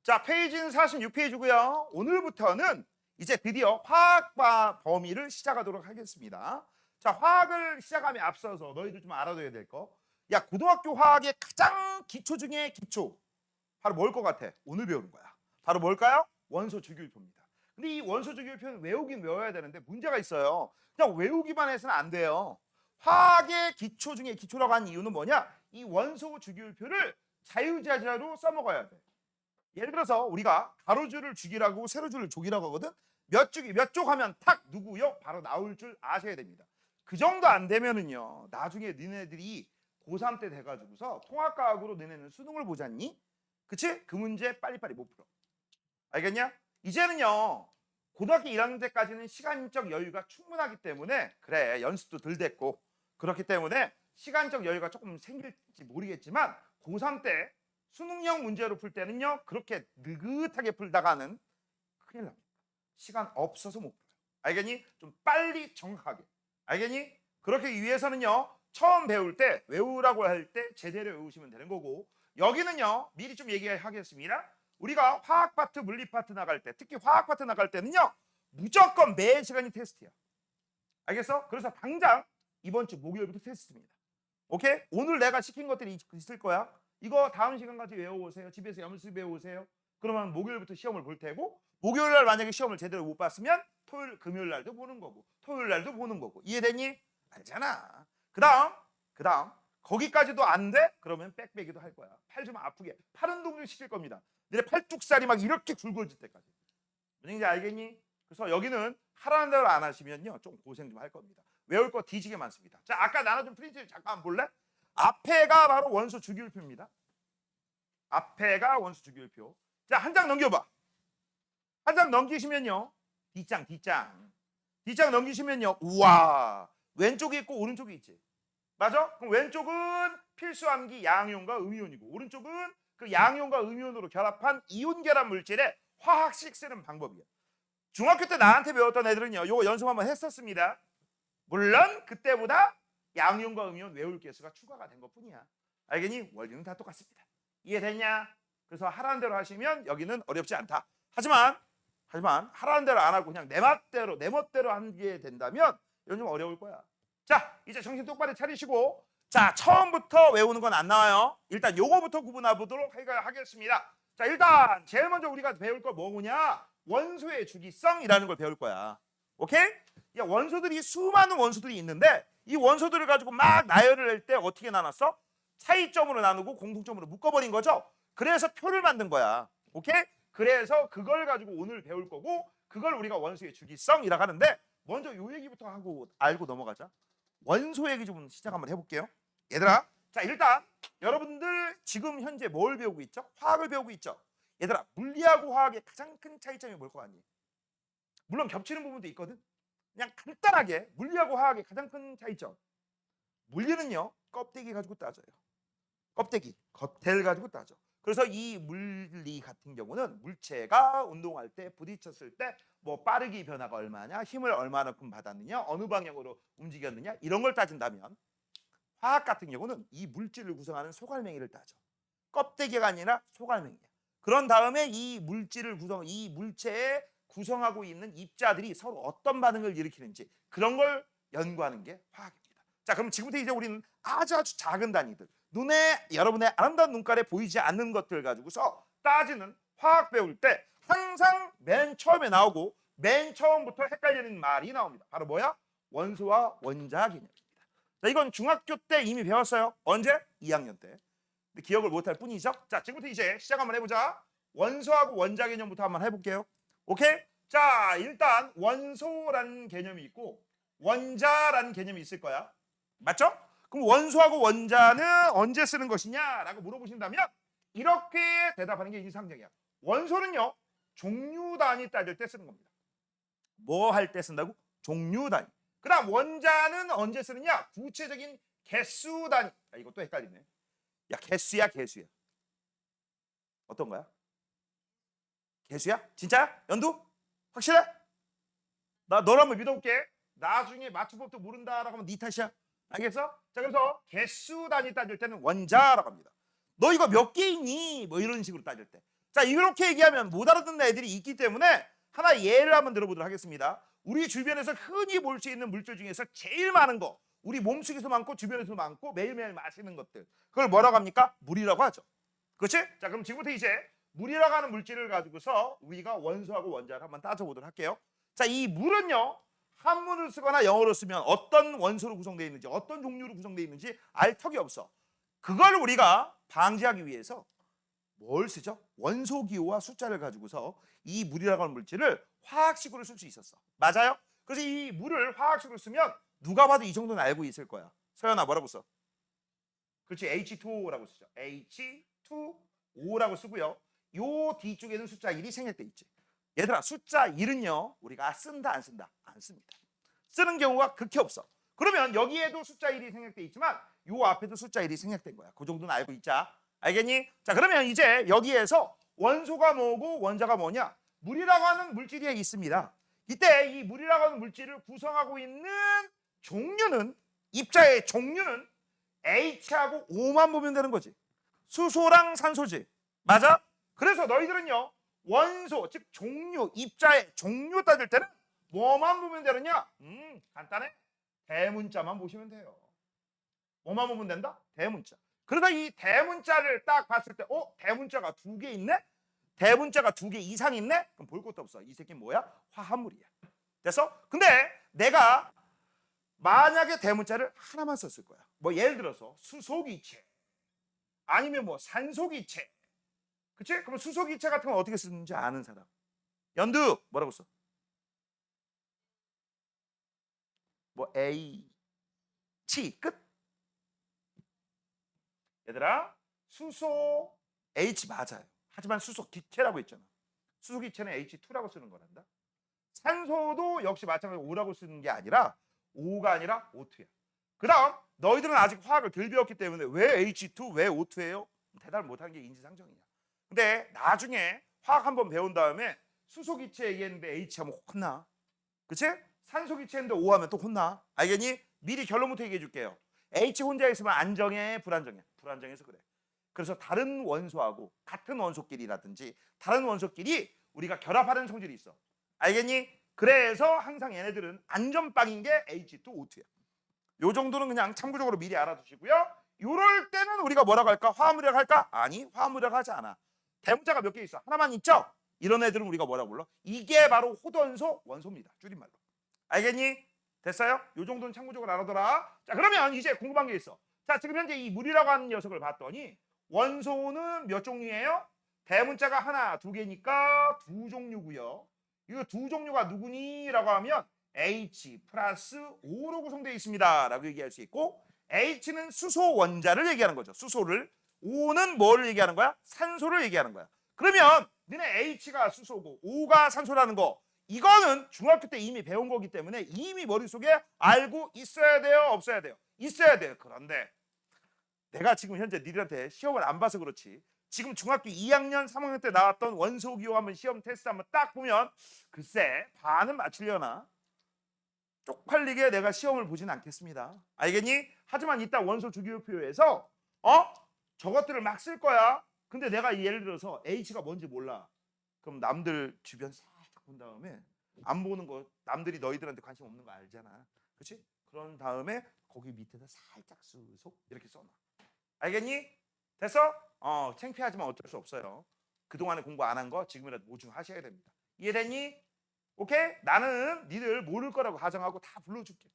자, 페이지는 46페이지고요. 오늘부터는 이제 드디어 화학과 범위를 시작하도록 하겠습니다. 자, 화학을 시작함에 앞서서 너희들 좀 알아둬야 될 거. 야, 고등학교 화학의 가장 기초 중에 기초. 바로 뭘 것 같아? 오늘 배우는 거야. 바로 뭘까요? 원소 주기율표입니다. 근데 이 원소 주기율표는 외우긴 외워야 되는데 문제가 있어요. 그냥 외우기만 해서는 안 돼요. 화학의 기초 중에 기초라고 하는 이유는 뭐냐? 이 원소 주기율표를 자유자재로 써먹어야 돼. 예를 들어서 우리가 가로줄을 죽이라고 세로줄을 족이라고 하거든. 몇 쪽이 몇 쪽 하면 탁 누구요? 바로 나올 줄 아셔야 됩니다. 그 정도 안 되면은요. 나중에 너네들이 고3 때 돼가지고서 통합과학으로 너네는 수능을 보잖니? 그치? 그 문제 빨리빨리 못 풀어. 알겠냐? 이제는요. 고등학교 1학년 때까지는 시간적 여유가 충분하기 때문에 그래 연습도 덜 됐고 그렇기 때문에 시간적 여유가 조금 생길지 모르겠지만 고3 때 수능형 문제로 풀 때는요 그렇게 느긋하게 풀다가는 큰일 납니다. 시간 없어서 못 풀어요. 알겠니? 좀 빨리 정확하게. 알겠니? 그렇게 위해서는요 처음 배울 때 외우라고 할 때 제대로 외우시면 되는 거고 여기는요 미리 좀 얘기하겠습니다. 우리가 화학 파트, 물리 파트 나갈 때 특히 화학 파트 나갈 때는요 무조건 매 시간이 테스트야. 알겠어? 그래서 당장 이번 주 목요일부터 테스트입니다. 오케이? 오늘 내가 시킨 것들이 있을 거야. 이거 다음 시간까지 외워오세요. 집에서 연습 외워오세요. 그러면 목요일부터 시험을 볼 테고 목요일 날 만약에 시험을 제대로 못 봤으면 토요일, 금요일 날도 보는 거고 토요일 날도 보는 거고 이해되니? 알잖아. 그 다음 거기까지도 안 돼? 그러면 빽빽이도 할 거야. 팔 좀 아프게 팔 운동 시킬 겁니다. 내 팔뚝살이 막 이렇게 굵어질 때까지. 무슨지 알겠니? 그래서 여기는 하라는 대로 안 하시면요 좀 고생 좀 할 겁니다. 외울 거 뒤지게 많습니다. 자, 아까 나눠준 프린트 잠깐 볼래? 앞에가 바로 원소 주기율표입니다. 앞에가 원소 주기율표. 자, 한 장 넘겨봐. 한 장 넘기시면요 뒷장 넘기시면요 우와 왼쪽이 있고 오른쪽이 있지. 맞아? 그럼 왼쪽은 필수 암기 양이온과 음이온이고 오른쪽은 그 양이온과 음이온으로 결합한 이온 결합 물질의 화학식 쓰는 방법이야. 중학교 때 나한테 배웠던 애들은요 이거 연습 한번 했었습니다. 물론 그때보다 양이온과 음이온 외울 개수가 추가가 된 것뿐이야. 알겠니? 원리는 다 똑같습니다. 이해됐냐? 그래서 하라는 대로 하시면 여기는 어렵지 않다. 하지만 하라는 대로 안 하고 그냥 내 멋대로 하게 된다면 이건 좀 어려울 거야. 자, 이제 정신 똑바로 차리시고 자, 처음부터 외우는 건 안 나와요. 일단 요거부터 구분해 보도록 하겠습니다. 자, 일단 제일 먼저 우리가 배울 거 뭐냐? 원소의 주기성이라는 걸 배울 거야. 오케이? 야, 원소들이 수많은 원소들이 있는데 이 원소들을 가지고 막 나열을 할 때 어떻게 나눴어? 차이점으로 나누고 공통점으로 묶어버린 거죠. 그래서 표를 만든 거야. 오케이? 그래서 그걸 가지고 오늘 배울 거고 그걸 우리가 원소의 주기성이라고 하는데 먼저 요 얘기부터 하고 알고 넘어가자. 원소 얘기 좀 시작 한번 해볼게요. 얘들아, 자 일단 여러분들 지금 현재 뭘 배우고 있죠? 화학을 배우고 있죠. 얘들아, 물리하고 화학의 가장 큰 차이점이 뭘 것 같니? 물론 겹치는 부분도 있거든. 그냥 간단하게 물리하고 화학의 가장 큰 차이점. 물리는요 껍데기 가지고 따져요. 껍데기, 겉을 가지고 따져. 그래서 이 물리 같은 경우는 물체가 운동할 때 부딪혔을 때 뭐 빠르기 변화가 얼마냐, 힘을 얼마만큼 받았느냐, 어느 방향으로 움직였느냐 이런 걸 따진다면 화학 같은 경우는 이 물질을 구성하는 소갈맹이를 따져. 껍데기가 아니라 소갈맹이야. 그런 다음에 이 물체에 구성하고 있는 입자들이 서로 어떤 반응을 일으키는지 그런 걸 연구하는 게 화학입니다. 자, 그럼 지금부터 이제 우리는 아주 작은 단위들, 눈에 여러분의 아름다운 눈깔에 보이지 않는 것들 가지고서 따지는 화학 배울 때 항상 맨 처음에 나오고 맨 처음부터 헷갈리는 말이 나옵니다. 바로 뭐야? 원소와 원자 개념입니다. 자, 이건 중학교 때 이미 배웠어요. 언제? 2학년 때. 근데 기억을 못할 뿐이죠. 자, 지금부터 이제 시작 한번 해보자. 원소하고 원자 개념부터 한번 해볼게요. 오케이? 자, 일단 원소라는 개념이 있고 원자라는 개념이 있을 거야. 맞죠? 그럼 원소하고 원자는 언제 쓰는 것이냐라고 물어보신다면 이렇게 대답하는 게 인상적이야. 원소는요 종류 단위 따질 때 쓰는 겁니다. 뭐 할 때 쓴다고? 종류 단위. 그 다음 원자는 언제 쓰느냐? 구체적인 개수 단위. 야, 이것도 헷갈리네. 야, 개수야 개수야. 어떤 거야? 개수야? 진짜야? 연두? 확실해? 나 너를 한번 믿어볼게. 나중에 맞춤법도 모른다라고 하면 네 탓이야. 알겠어? 자, 그래서 개수 단위 따질 때는 원자라고 합니다. 너 이거 몇 개 있니? 뭐 이런 식으로 따질 때. 자, 이렇게 얘기하면 못 알아듣는 애들이 있기 때문에 하나 예를 한번 들어보도록 하겠습니다. 우리 주변에서 흔히 볼 수 있는 물질 중에서 제일 많은 거, 우리 몸속에서 많고 주변에서 많고 매일매일 마시는 것들, 그걸 뭐라고 합니까? 물이라고 하죠. 그렇지? 자, 그럼 지금부터 이제 물이라고 하는 물질을 가지고서 우리가 원소하고 원자를 한번 따져보도록 할게요. 자, 이 물은요, 한문을 쓰거나 영어로 쓰면 어떤 원소로 구성되어 있는지, 어떤 종류로 구성되어 있는지 알 턱이 없어. 그걸 우리가 방지하기 위해서 뭘 쓰죠? 원소 기호와 숫자를 가지고서 이 물이라고 하는 물질을 화학식으로 쓸 수 있었어. 맞아요? 그래서 이 물을 화학식으로 쓰면 누가 봐도 이 정도는 알고 있을 거야. 서연아, 뭐라고 써? 그렇지, H2O라고 쓰죠. H2O라고 쓰고요. 요 뒤쪽에는 숫자 1이 생략돼 있지. 얘들아, 숫자 1은요 우리가 쓴다 안 쓴다? 안 씁니다. 쓰는 경우가 극히 없어. 그러면 여기에도 숫자 1이 생략돼 있지만 요 앞에도 숫자 1이 생략된 거야. 그 정도는 알고 있자. 알겠니? 자, 그러면 이제 여기에서 원소가 뭐고 원자가 뭐냐? 물이라고 하는 물질이 있습니다. 이때 이 물이라고 하는 물질을 구성하고 있는 종류는, 입자의 종류는 H하고 O만 보면 되는 거지. 수소랑 산소지. 맞아? 그래서 너희들은요, 원소, 즉 종류, 입자의 종류 따질 때는 뭐만 보면 되느냐? 간단해. 대문자만 보시면 돼요. 뭐만 보면 된다? 대문자. 그래서 이 대문자를 딱 봤을 때, 대문자가 두 개 있네? 대문자가 두 개 이상 있네? 그럼 볼 것도 없어. 이 새끼는 뭐야? 화합물이야. 됐어? 근데 내가 만약에 대문자를 하나만 썼을 거야. 뭐 예를 들어서 수소기체, 아니면 뭐 산소기체. 그치? 그럼 수소기체 같은 건 어떻게 쓰는지 아는 사람. 연두 뭐라고 써? 뭐 H 끝? 얘들아, 수소 H 맞아요. 하지만 수소 기체라고 했잖아. 수소 기체는 H2라고 쓰는 거란다. 산소도 역시 마찬가지로 O라고 쓰는 게 아니라 O가 아니라 O2야. 그다음 너희들은 아직 화학을 덜 배웠기 때문에 왜 H2, 왜 O2예요? 대답을 못하는 게 인지상정이야. 근데 나중에 화학 한번 배운 다음에 수소 기체 얘기했는데 H 하면 혼나. 그치? 산소 기체인데 O 하면 또 혼나. 알겠니? 미리 결론부터 얘기해 줄게요. H 혼자 있으면 안정해, 불안정해? 불안정해서 그래. 그래서 다른 원소하고 같은 원소끼리라든지 다른 원소끼리 우리가 결합하는 성질이 있어. 알겠니? 그래서 항상 얘네들은 안전빵인 게 H2O2야. 요 정도는 그냥 참고적으로 미리 알아두시고요. 요럴 때는 우리가 뭐라고 할까? 화합물이라고 할까? 아니, 화합물이라고 하지 않아. 대문자가 몇 개 있어? 하나만 있죠? 이런 애들은 우리가 뭐라고 불러? 이게 바로 호전소 원소입니다. 줄임말로. 알겠니? 됐어요? 요 정도는 참고적으로 알아둬라. 자, 그러면 이제 궁금한 게 있어. 자, 지금 현재 이 물이라고 하는 녀석을 봤더니 원소는 몇 종류예요? 대문자가 하나, 두 개니까 두 종류고요. 이 두 종류가 누구니? 라고 하면 H 플러스 O로 구성되어 있습니다. 라고 얘기할 수 있고, H는 수소 원자를 얘기하는 거죠. 수소를. O는 뭐를 얘기하는 거야? 산소를 얘기하는 거야. 그러면 너네 H가 수소고 O가 산소라는 거, 이거는 중학교 때 이미 배운 거기 때문에 이미 머릿속에 알고 있어야 돼요? 없어야 돼요? 있어야 돼요. 그런데 내가 지금 현재 니들한테 시험을 안 봐서 그렇지, 지금 중학교 2학년, 3학년 때 나왔던 원소기호 한번 시험 테스트 한번 딱 보면 글쎄 반은 맞추려나? 쪽팔리게 내가 시험을 보진 않겠습니다. 알겠니? 하지만 이따 원소 주기율표에서 저것들을 막 쓸 거야. 근데 내가 예를 들어서 H가 뭔지 몰라. 그럼 남들 주변 살짝 본 다음에, 안 보는 거 남들이 너희들한테 관심 없는 거 알잖아. 그렇지? 그런 다음에 거기 밑에다 살짝 쓱 이렇게 써놔. 알겠니? 됐어? 창피하지만 어쩔 수 없어요. 그동안에 공부 안 한 거 지금이라도 보충하셔야 됩니다. 이해됐니? 오케이? 나는 니들 모를 거라고 가정하고 다 불러줄게.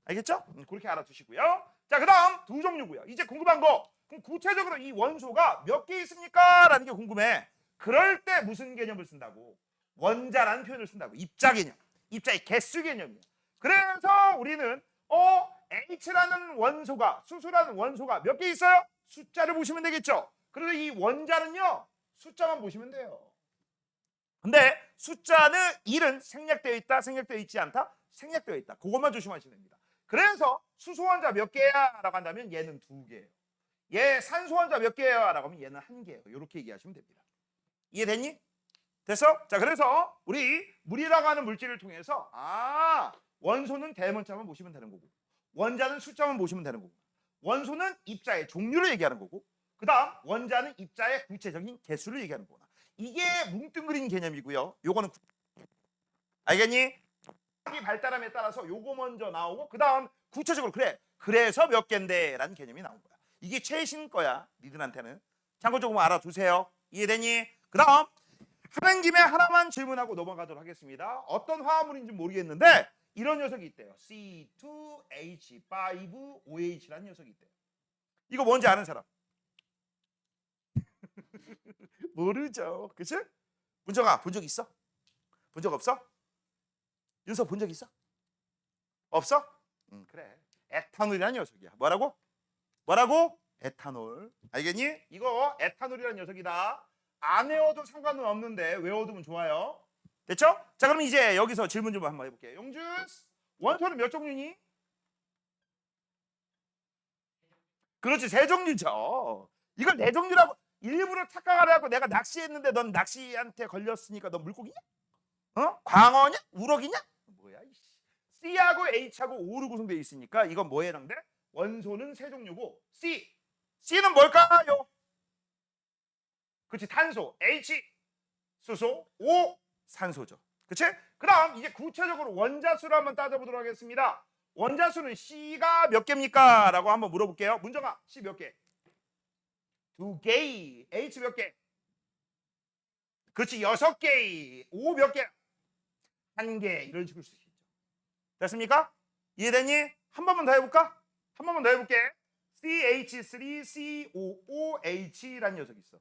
알겠죠? 그렇게 알아두시고요. 자, 그 다음 두 종류고요. 이제 궁금한 거, 그럼 구체적으로 이 원소가 몇 개 있습니까? 라는 게 궁금해. 그럴 때 무슨 개념을 쓴다고? 원자라는 표현을 쓴다고. 입자 개념. 입자의 개수 개념이야. 그래서 우리는 H라는 원소가, 수소라는 원소가 몇 개 있어요? 숫자를 보시면 되겠죠. 그래서 이 원자는요, 숫자만 보시면 돼요. 근데 숫자는 1은 생략되어 있다, 생략되어 있지 않다? 생략되어 있다. 그것만 조심하시면 됩니다. 그래서 수소 원자 몇 개야? 라고 한다면 얘는 2개예요. 얘 산소 원자 몇 개야? 라고 하면 얘는 1개예요. 이렇게 얘기하시면 됩니다. 이해됐니? 됐어? 자, 그래서 우리 물이라고 하는 물질을 통해서 원소는 대문자만 보시면 되는 거고, 원자는 숫자만 보시면 되는 거고, 원소는 입자의 종류를 얘기하는 거고, 그 다음 원자는 입자의 구체적인 개수를 얘기하는 거구나. 이게 뭉뚱그린 개념이고요. 요거는 알겠니? 과학이 발달함에 따라서 요거 먼저 나오고 그 다음 구체적으로 그래. 그래서 몇 개인데 라는 개념이 나온 거야. 이게 최신 거야. 니들한테는. 참고 조금 알아두세요. 이해되니? 그 다음 하는 김에 하나만 질문하고 넘어가도록 하겠습니다. 어떤 화합물인지 모르겠는데 이런 녀석이 있대요. C2H5OH라는 녀석이 있대요. 이거 뭔지 아는 사람? 모르죠. 그치? 문정아 본 적 있어? 본 적 없어? 윤서 본 적 있어? 없어? 그래. 에탄올이라는 녀석이야. 뭐라고? 뭐라고? 에탄올. 알겠니? 이거 에탄올이라는 녀석이다. 안 외워도 상관은 없는데 외워두면 좋아요. 됐죠? 자 그럼 이제 여기서 질문 좀 한번 해볼게요. 용준 원소는 몇 종류니? 그렇지 세 종류죠. 이걸 네 종류라고 일부러 착각하려고 내가 낚시했는데 넌 낚시한테 걸렸으니까 넌 물고기냐? 어? 광어냐? 우럭이냐? 뭐야 이씨. C하고 H하고 O로 구성되어 있으니까 이건 뭐에 해당돼? 원소는 세 종류고 C는 뭘까요? 그렇지 탄소, H 수소, O 산소죠. 그렇지? 그다음 이제 구체적으로 원자수를 한번 따져보도록 하겠습니다. 원자수는 C가 몇 개입니까? 라고 한번 물어볼게요. 문정아 C 몇 개? 2개. H 몇 개? 그렇지 6개. O 몇 개? 1개. 이런 식으로 쓸 수 있죠. 됐습니까? 이해되니? 한 번만 더 해볼까? 한 번만 더 해볼게. CH3COOH라는 녀석이 있어.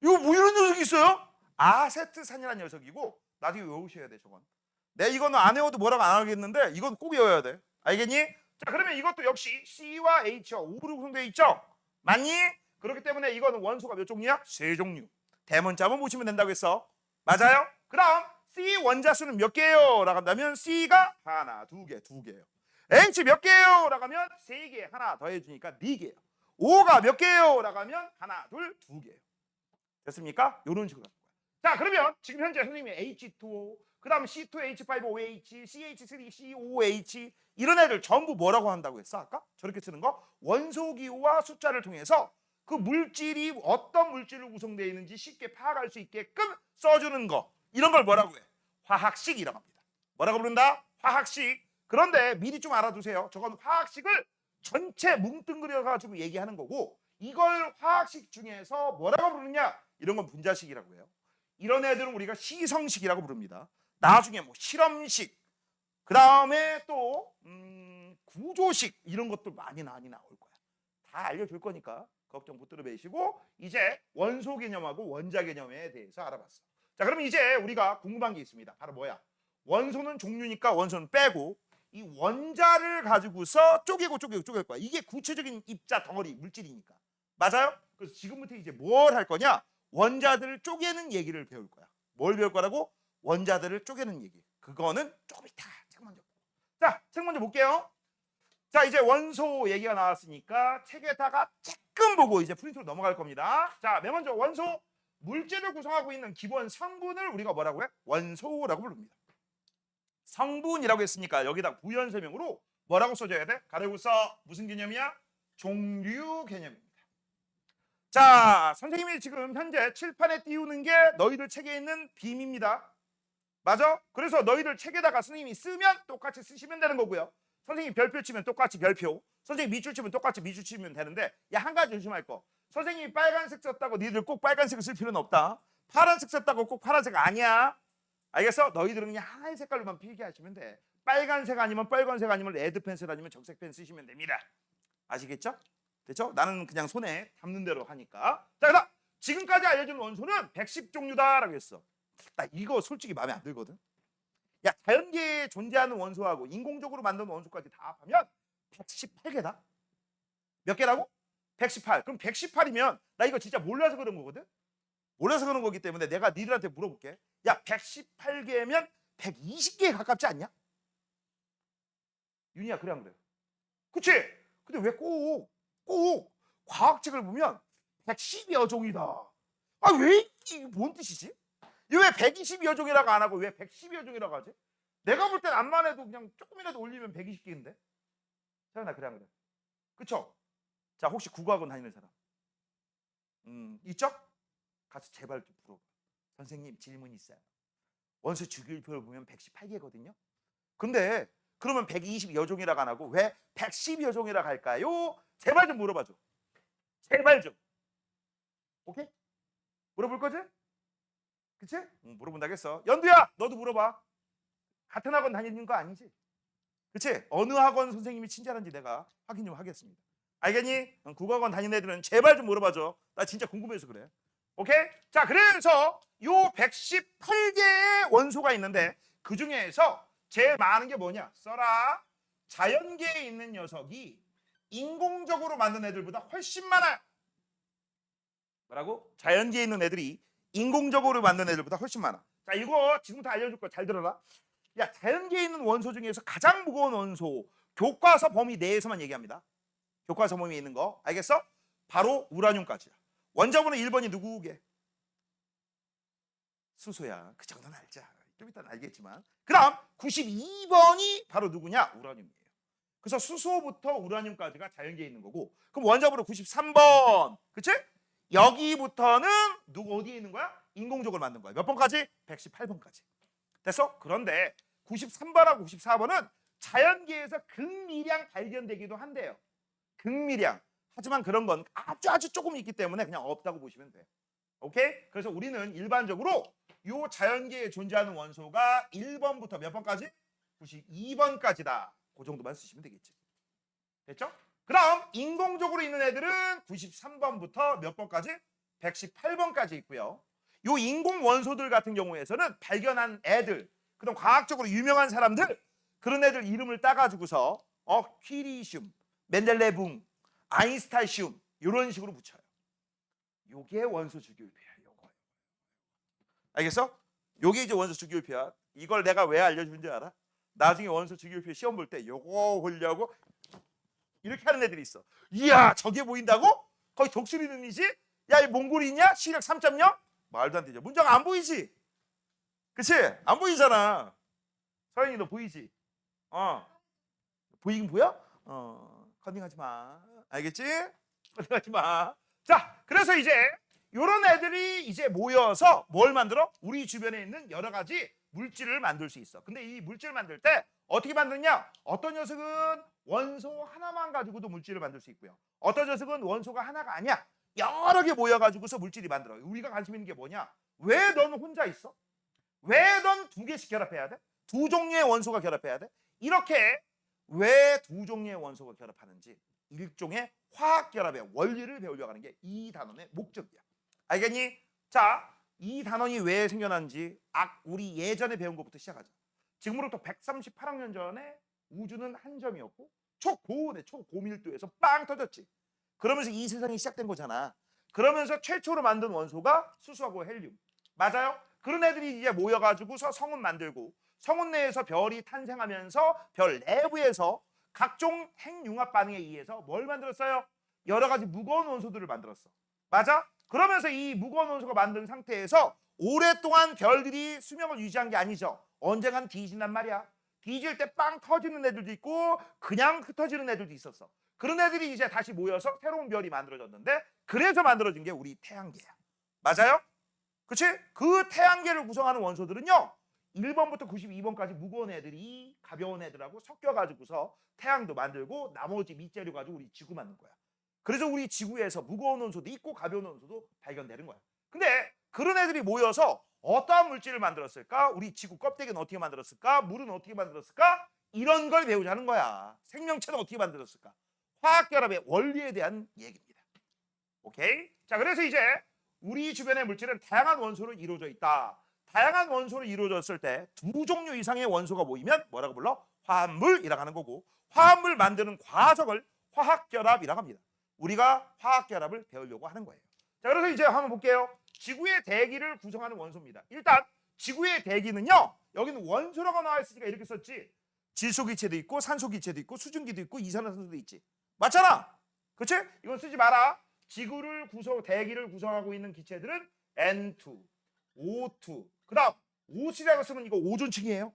이거 뭐 이런 녀석이 있어요? 아세트산이라는 녀석이고 나중에 외우셔야 돼 저건. 내 이거는 안 외워도 뭐라고 안 하겠는데 이건 꼭 외워야 돼. 알겠니? 자 그러면 이것도 역시 C와 H와 O로 구성되어 있죠? 맞니? 그렇기 때문에 이거는 원소가 몇 종류야? 세 종류. 대문자만 보시면 된다고 했어. 맞아요? 그 다음 C 원자수는 몇 개예요? 라고 한다면 C가 하나, 두 개, 두 개예요. H 몇 개예요? 라고 하면 세 개, 하나 더해주니까 네 개예요. O가 몇 개예요? 라고 하면 하나, 둘, 두 개예요. 됐습니까? 이런 식으로 하는 거야. 자 그러면 지금 현재 선생님이 H2O 그 다음 C2H5OH, CH3COOH 이런 애들 전부 뭐라고 한다고 했어? 아까? 저렇게 쓰는 거? 원소기호와 숫자를 통해서 그 물질이 어떤 물질로 구성되어 있는지 쉽게 파악할 수 있게끔 써주는 거 이런 걸 뭐라고 해? 화학식이라고 합니다. 뭐라고 부른다? 화학식. 그런데 미리 좀 알아두세요. 저건 화학식을 전체 뭉뚱그려 가지고 얘기하는 거고 이걸 화학식 중에서 뭐라고 부르느냐? 이런 건 분자식이라고 해요. 이런 애들은 우리가 시성식이라고 부릅니다. 나중에 뭐 실험식, 그 다음에 또 구조식 이런 것도 많이 나올 거야. 다 알려줄 거니까 걱정 붙들어 매시고 이제 원소 개념하고 원자 개념에 대해서 알아봤어. 자 그럼 이제 우리가 궁금한 게 있습니다. 바로 뭐야? 원소는 종류니까 원소는 빼고 이 원자를 가지고서 쪼개고 쪼갤 거야. 이게 구체적인 입자 덩어리 물질이니까. 맞아요? 그래서 지금부터 이제 뭘 할 거냐? 원자들을 쪼개는 얘기를 배울 거야. 뭘 배울 거라고? 원자들을 쪼개는 얘기. 그거는 조금 이따 책 먼저 보고. 자, 책 먼저 볼게요. 자, 이제 원소 얘기가 나왔으니까 책에다가 조금 보고 이제 프린트로 넘어갈 겁니다. 자, 맨 먼저 원소 물질을 구성하고 있는 기본 성분을 우리가 뭐라고 해? 원소라고 부릅니다. 성분이라고 했으니까 여기다 부연 설명으로 뭐라고 써줘야 돼? 가르고 써. 무슨 개념이야? 종류 개념입니다. 자, 선생님이 지금 현재 칠판에 띄우는 게 너희들 책에 있는 빔입니다. 맞아? 그래서 너희들 책에다가 선생님이 쓰면 똑같이 쓰시면 되는 거고요. 선생님이 별표 치면 똑같이 별표, 선생님이 밑줄 치면 똑같이 밑줄 치면 되는데 야, 한 가지 조심할 거. 선생님이 빨간색 썼다고 니들 꼭 빨간색을 쓸 필요는 없다. 파란색 썼다고 꼭 파란색 아니야. 알겠어? 너희들은 그냥 하나의 색깔로만 필기하시면 돼. 빨간색 아니면 빨간색 아니면 레드 펜슬 아니면 적색 펜 쓰시면 됩니다. 아시겠죠? 됐죠? 나는 그냥 손에 담는 대로 하니까. 자, 그다음 지금까지 알려준 원소는 110종류다라고 했어. 나 이거 솔직히 마음에 안 들거든. 야, 자연계에 존재하는 원소하고 인공적으로 만든 원소까지 다 합하면 118개다. 몇 개라고? 118. 그럼 118이면 나 이거 진짜 몰라서 그런 거거든. 몰라서 그런 거기 때문에 내가 니들한테 물어볼게. 야, 118개면 120개에 가깝지 않냐? 윤희야, 그래 안 그래? 그치? 근데 왜 꼭 과학책을 보면 110여 종이다. 아, 왜 이게 뭔 뜻이지? 왜 120여 종이라고 안 하고 왜 110여 종이라고 하지? 내가 볼 땐 암만 해도 그냥 조금이라도 올리면 120개인데. 태연아, 그래 안 그래? 그쵸? 자, 혹시 국어학원 다니는 사람? 있죠? 가서 제발 좀 물어봐. 선생님 질문 있어요. 원소 주기율표를 보면 118개거든요. 근데 그러면 120여 종이라고 안 하고 왜 110여 종이라고 할까요? 제발 좀 물어봐줘. 제발 좀. 오케이? 물어볼 거지? 그치? 물어본다겠어. 연두야, 너도 물어봐. 같은 학원 다니는 거 아니지? 그치? 어느 학원 선생님이 친절한지 내가 확인 좀 하겠습니다. 알겠니? 국어학원 다니는 애들은 제발 좀 물어봐줘. 나 진짜 궁금해서 그래. 오케이? 자, 그래서 요 118개의 원소가 있는데 그 중에서 제일 많은 게 뭐냐? 써라. 자연계에 있는 녀석이 인공적으로 만든 애들보다 훨씬 많아요. 뭐라고? 자연계에 있는 애들이 인공적으로 만든 애들보다 훨씬 많아. 자, 이거 지금부터 알려줄 거 잘 들어라. 야, 자연계에 있는 원소 중에서 가장 무거운 원소 교과서 범위 내에서만 얘기합니다. 교과서 범위에 있는 거 알겠어? 바로 우라늄까지야. 원자번호 1번이 누구게? 수소야. 그 정도는 알자. 좀 이따 알겠지만. 그 다음 92번이 바로 누구냐? 우라늄이에요. 그래서 수소부터 우라늄까지가 자연계에 있는 거고, 그럼 원자번호 93번. 그치? 여기부터는 누구 어디에 있는 거야? 인공적으로 만든 거야. 몇 번까지? 118번까지. 됐어? 그런데 93번하고 94번은 자연계에서 극미량 발견되기도 한대요. 극미량. 하지만 그런 건 아주 조금 있기 때문에 그냥 없다고 보시면 돼. 오케이? 그래서 우리는 일반적으로 요 자연계에 존재하는 원소가 1번부터 몇 번까지? 92번까지다. 그 정도만 쓰시면 되겠지. 됐죠? 그 다음 인공적으로 있는 애들은 93번부터 몇 번까지? 118번까지 있고요. 요 인공 원소들 같은 경우에서는 발견한 애들, 그다음 과학적으로 유명한 사람들, 그런 애들 이름을 따가지고서 퀴리슘, 멘델레붕, 아인스타시움 이런 식으로 붙여요. 요게 원소 주기율표야. 요거. 알겠어? 요게 이제 원소 주기율표야. 이걸 내가 왜 알려준 줄 알아? 나중에 원소 주기율표 시험 볼 때 요거 보려고 이렇게 하는 애들이 있어. 이야, 저게 보인다고? 거의 독수리 눈이지? 야, 이 몽골이 있냐? 시력 3.0? 말도 안 되죠. 문제가 안 보이지? 그치? 안 보이잖아. 서현이 너 보이지? 보이긴 보여? 컨닝하지 마. 알겠지? 컨닝하지 마. 자, 그래서 이제 요런 애들이 이제 모여서 뭘 만들어? 우리 주변에 있는 여러 가지 물질을 만들 수 있어. 근데 이 물질을 만들 때 어떻게 만드냐? 어떤 녀석은 원소 하나만 가지고도 물질을 만들 수 있고요. 어떤 녀석은 원소가 하나가 아니야. 여러 개 모여가지고서 물질이 만들어. 우리가 관심 있는 게 뭐냐? 왜 너는 혼자 있어? 왜 넌 두 개씩 결합해야 돼? 두 종류의 원소가 결합해야 돼? 이렇게 왜 두 종류의 원소가 결합하는지 일종의 화학 결합의 원리를 배우려고 하는 게 이 단원의 목적이야. 알겠니? 자, 이 단원이 왜 생겨난지 우리 예전에 배운 것부터 시작하자. 지금으로부터 138학년 전에 우주는 한 점이었고 초고온의 초고밀도에서 빵 터졌지. 그러면서 이 세상이 시작된 거잖아. 그러면서 최초로 만든 원소가 수소하고 헬륨. 맞아요? 그런 애들이 이제 모여가지고서 성운 만들고 성운 내에서 별이 탄생하면서 별 내부에서 각종 핵융합 반응에 의해서 뭘 만들었어요? 여러 가지 무거운 원소들을 만들었어. 맞아? 그러면서 이 무거운 원소가 만든 상태에서 오랫동안 별들이 수명을 유지한 게 아니죠. 언젠간 뒤진단 말이야. 뒤질 때 빵 터지는 애들도 있고 그냥 흩어지는 애들도 있었어. 그런 애들이 이제 다시 모여서 새로운 별이 만들어졌는데 그래서 만들어진 게 우리 태양계야. 맞아요? 그치? 그 태양계를 구성하는 원소들은요 1번부터 92번까지 무거운 애들이 가벼운 애들하고 섞여가지고서 태양도 만들고 나머지 밑재료 가지고 우리 지구 만든 거야. 그래서 우리 지구에서 무거운 원소도 있고 가벼운 원소도 발견되는 거야. 근데 그런 애들이 모여서 어떠한 물질을 만들었을까? 우리 지구 껍데기는 어떻게 만들었을까? 물은 어떻게 만들었을까? 이런 걸 배우자는 거야. 생명체는 어떻게 만들었을까? 화학결합의 원리에 대한 얘기입니다. 오케이? 자, 그래서 이제 우리 주변의 물질은 다양한 원소로 이루어져 있다. 다양한 원소로 이루어졌을 때 두 종류 이상의 원소가 모이면 뭐라고 불러? 화합물이라고 하는 거고 화합물 만드는 과정을 화학결합이라고 합니다. 우리가 화학결합을 배우려고 하는 거예요. 자, 그래서 이제 한번 볼게요. 지구의 대기를 구성하는 원소입니다. 일단 지구의 대기는요. 여기는 원소라고 나와 있으니까 이렇게 썼지. 질소기체도 있고 산소기체도 있고 수증기도 있고 이산화탄소도 있지. 맞잖아. 그치? 이건 쓰지 마라. 지구를 대기를 구성하고 있는 기체들은 N2, O2. 그 다음 O3라고 쓰면 이거 오존층이에요.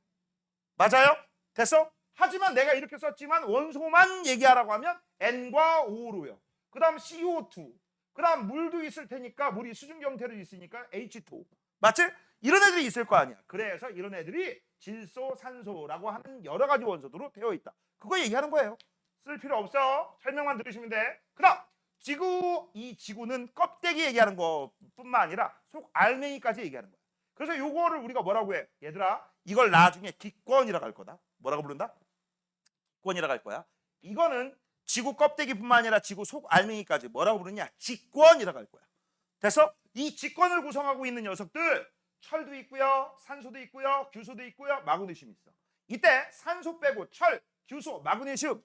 맞아요? 됐어? 하지만 내가 이렇게 썼지만 원소만 얘기하라고 하면 N과 O로요. 그 다음 CO2. 그 그다음 물도 있을 테니까 물이 수증기 형태로 있으니까 H2O. 맞지? 이런 애들이 있을 거 아니야. 그래서 이런 애들이 질소, 산소라고 하는 여러 가지 원소들로 되어 있다. 그거 얘기하는 거예요. 쓸 필요 없어. 설명만 들으시면 돼. 그다음 지구, 이 지구는 껍데기 얘기하는 것뿐만 아니라 속 알맹이까지 얘기하는 거야. 그래서 요거를 우리가 뭐라고 해? 얘들아, 이걸 나중에 기권이라고 할 거다. 뭐라고 부른다? 기권이라고 할 거야. 이거는 지구 껍데기뿐만 아니라 지구 속 알맹이까지 뭐라고 부르냐? 직권이라고 할 거야. 그래서 이 직권을 구성하고 있는 녀석들, 철도 있고요, 산소도 있고요, 규소도 있고요, 마그네슘이 있어. 이때 산소 빼고 철, 규소, 마그네슘,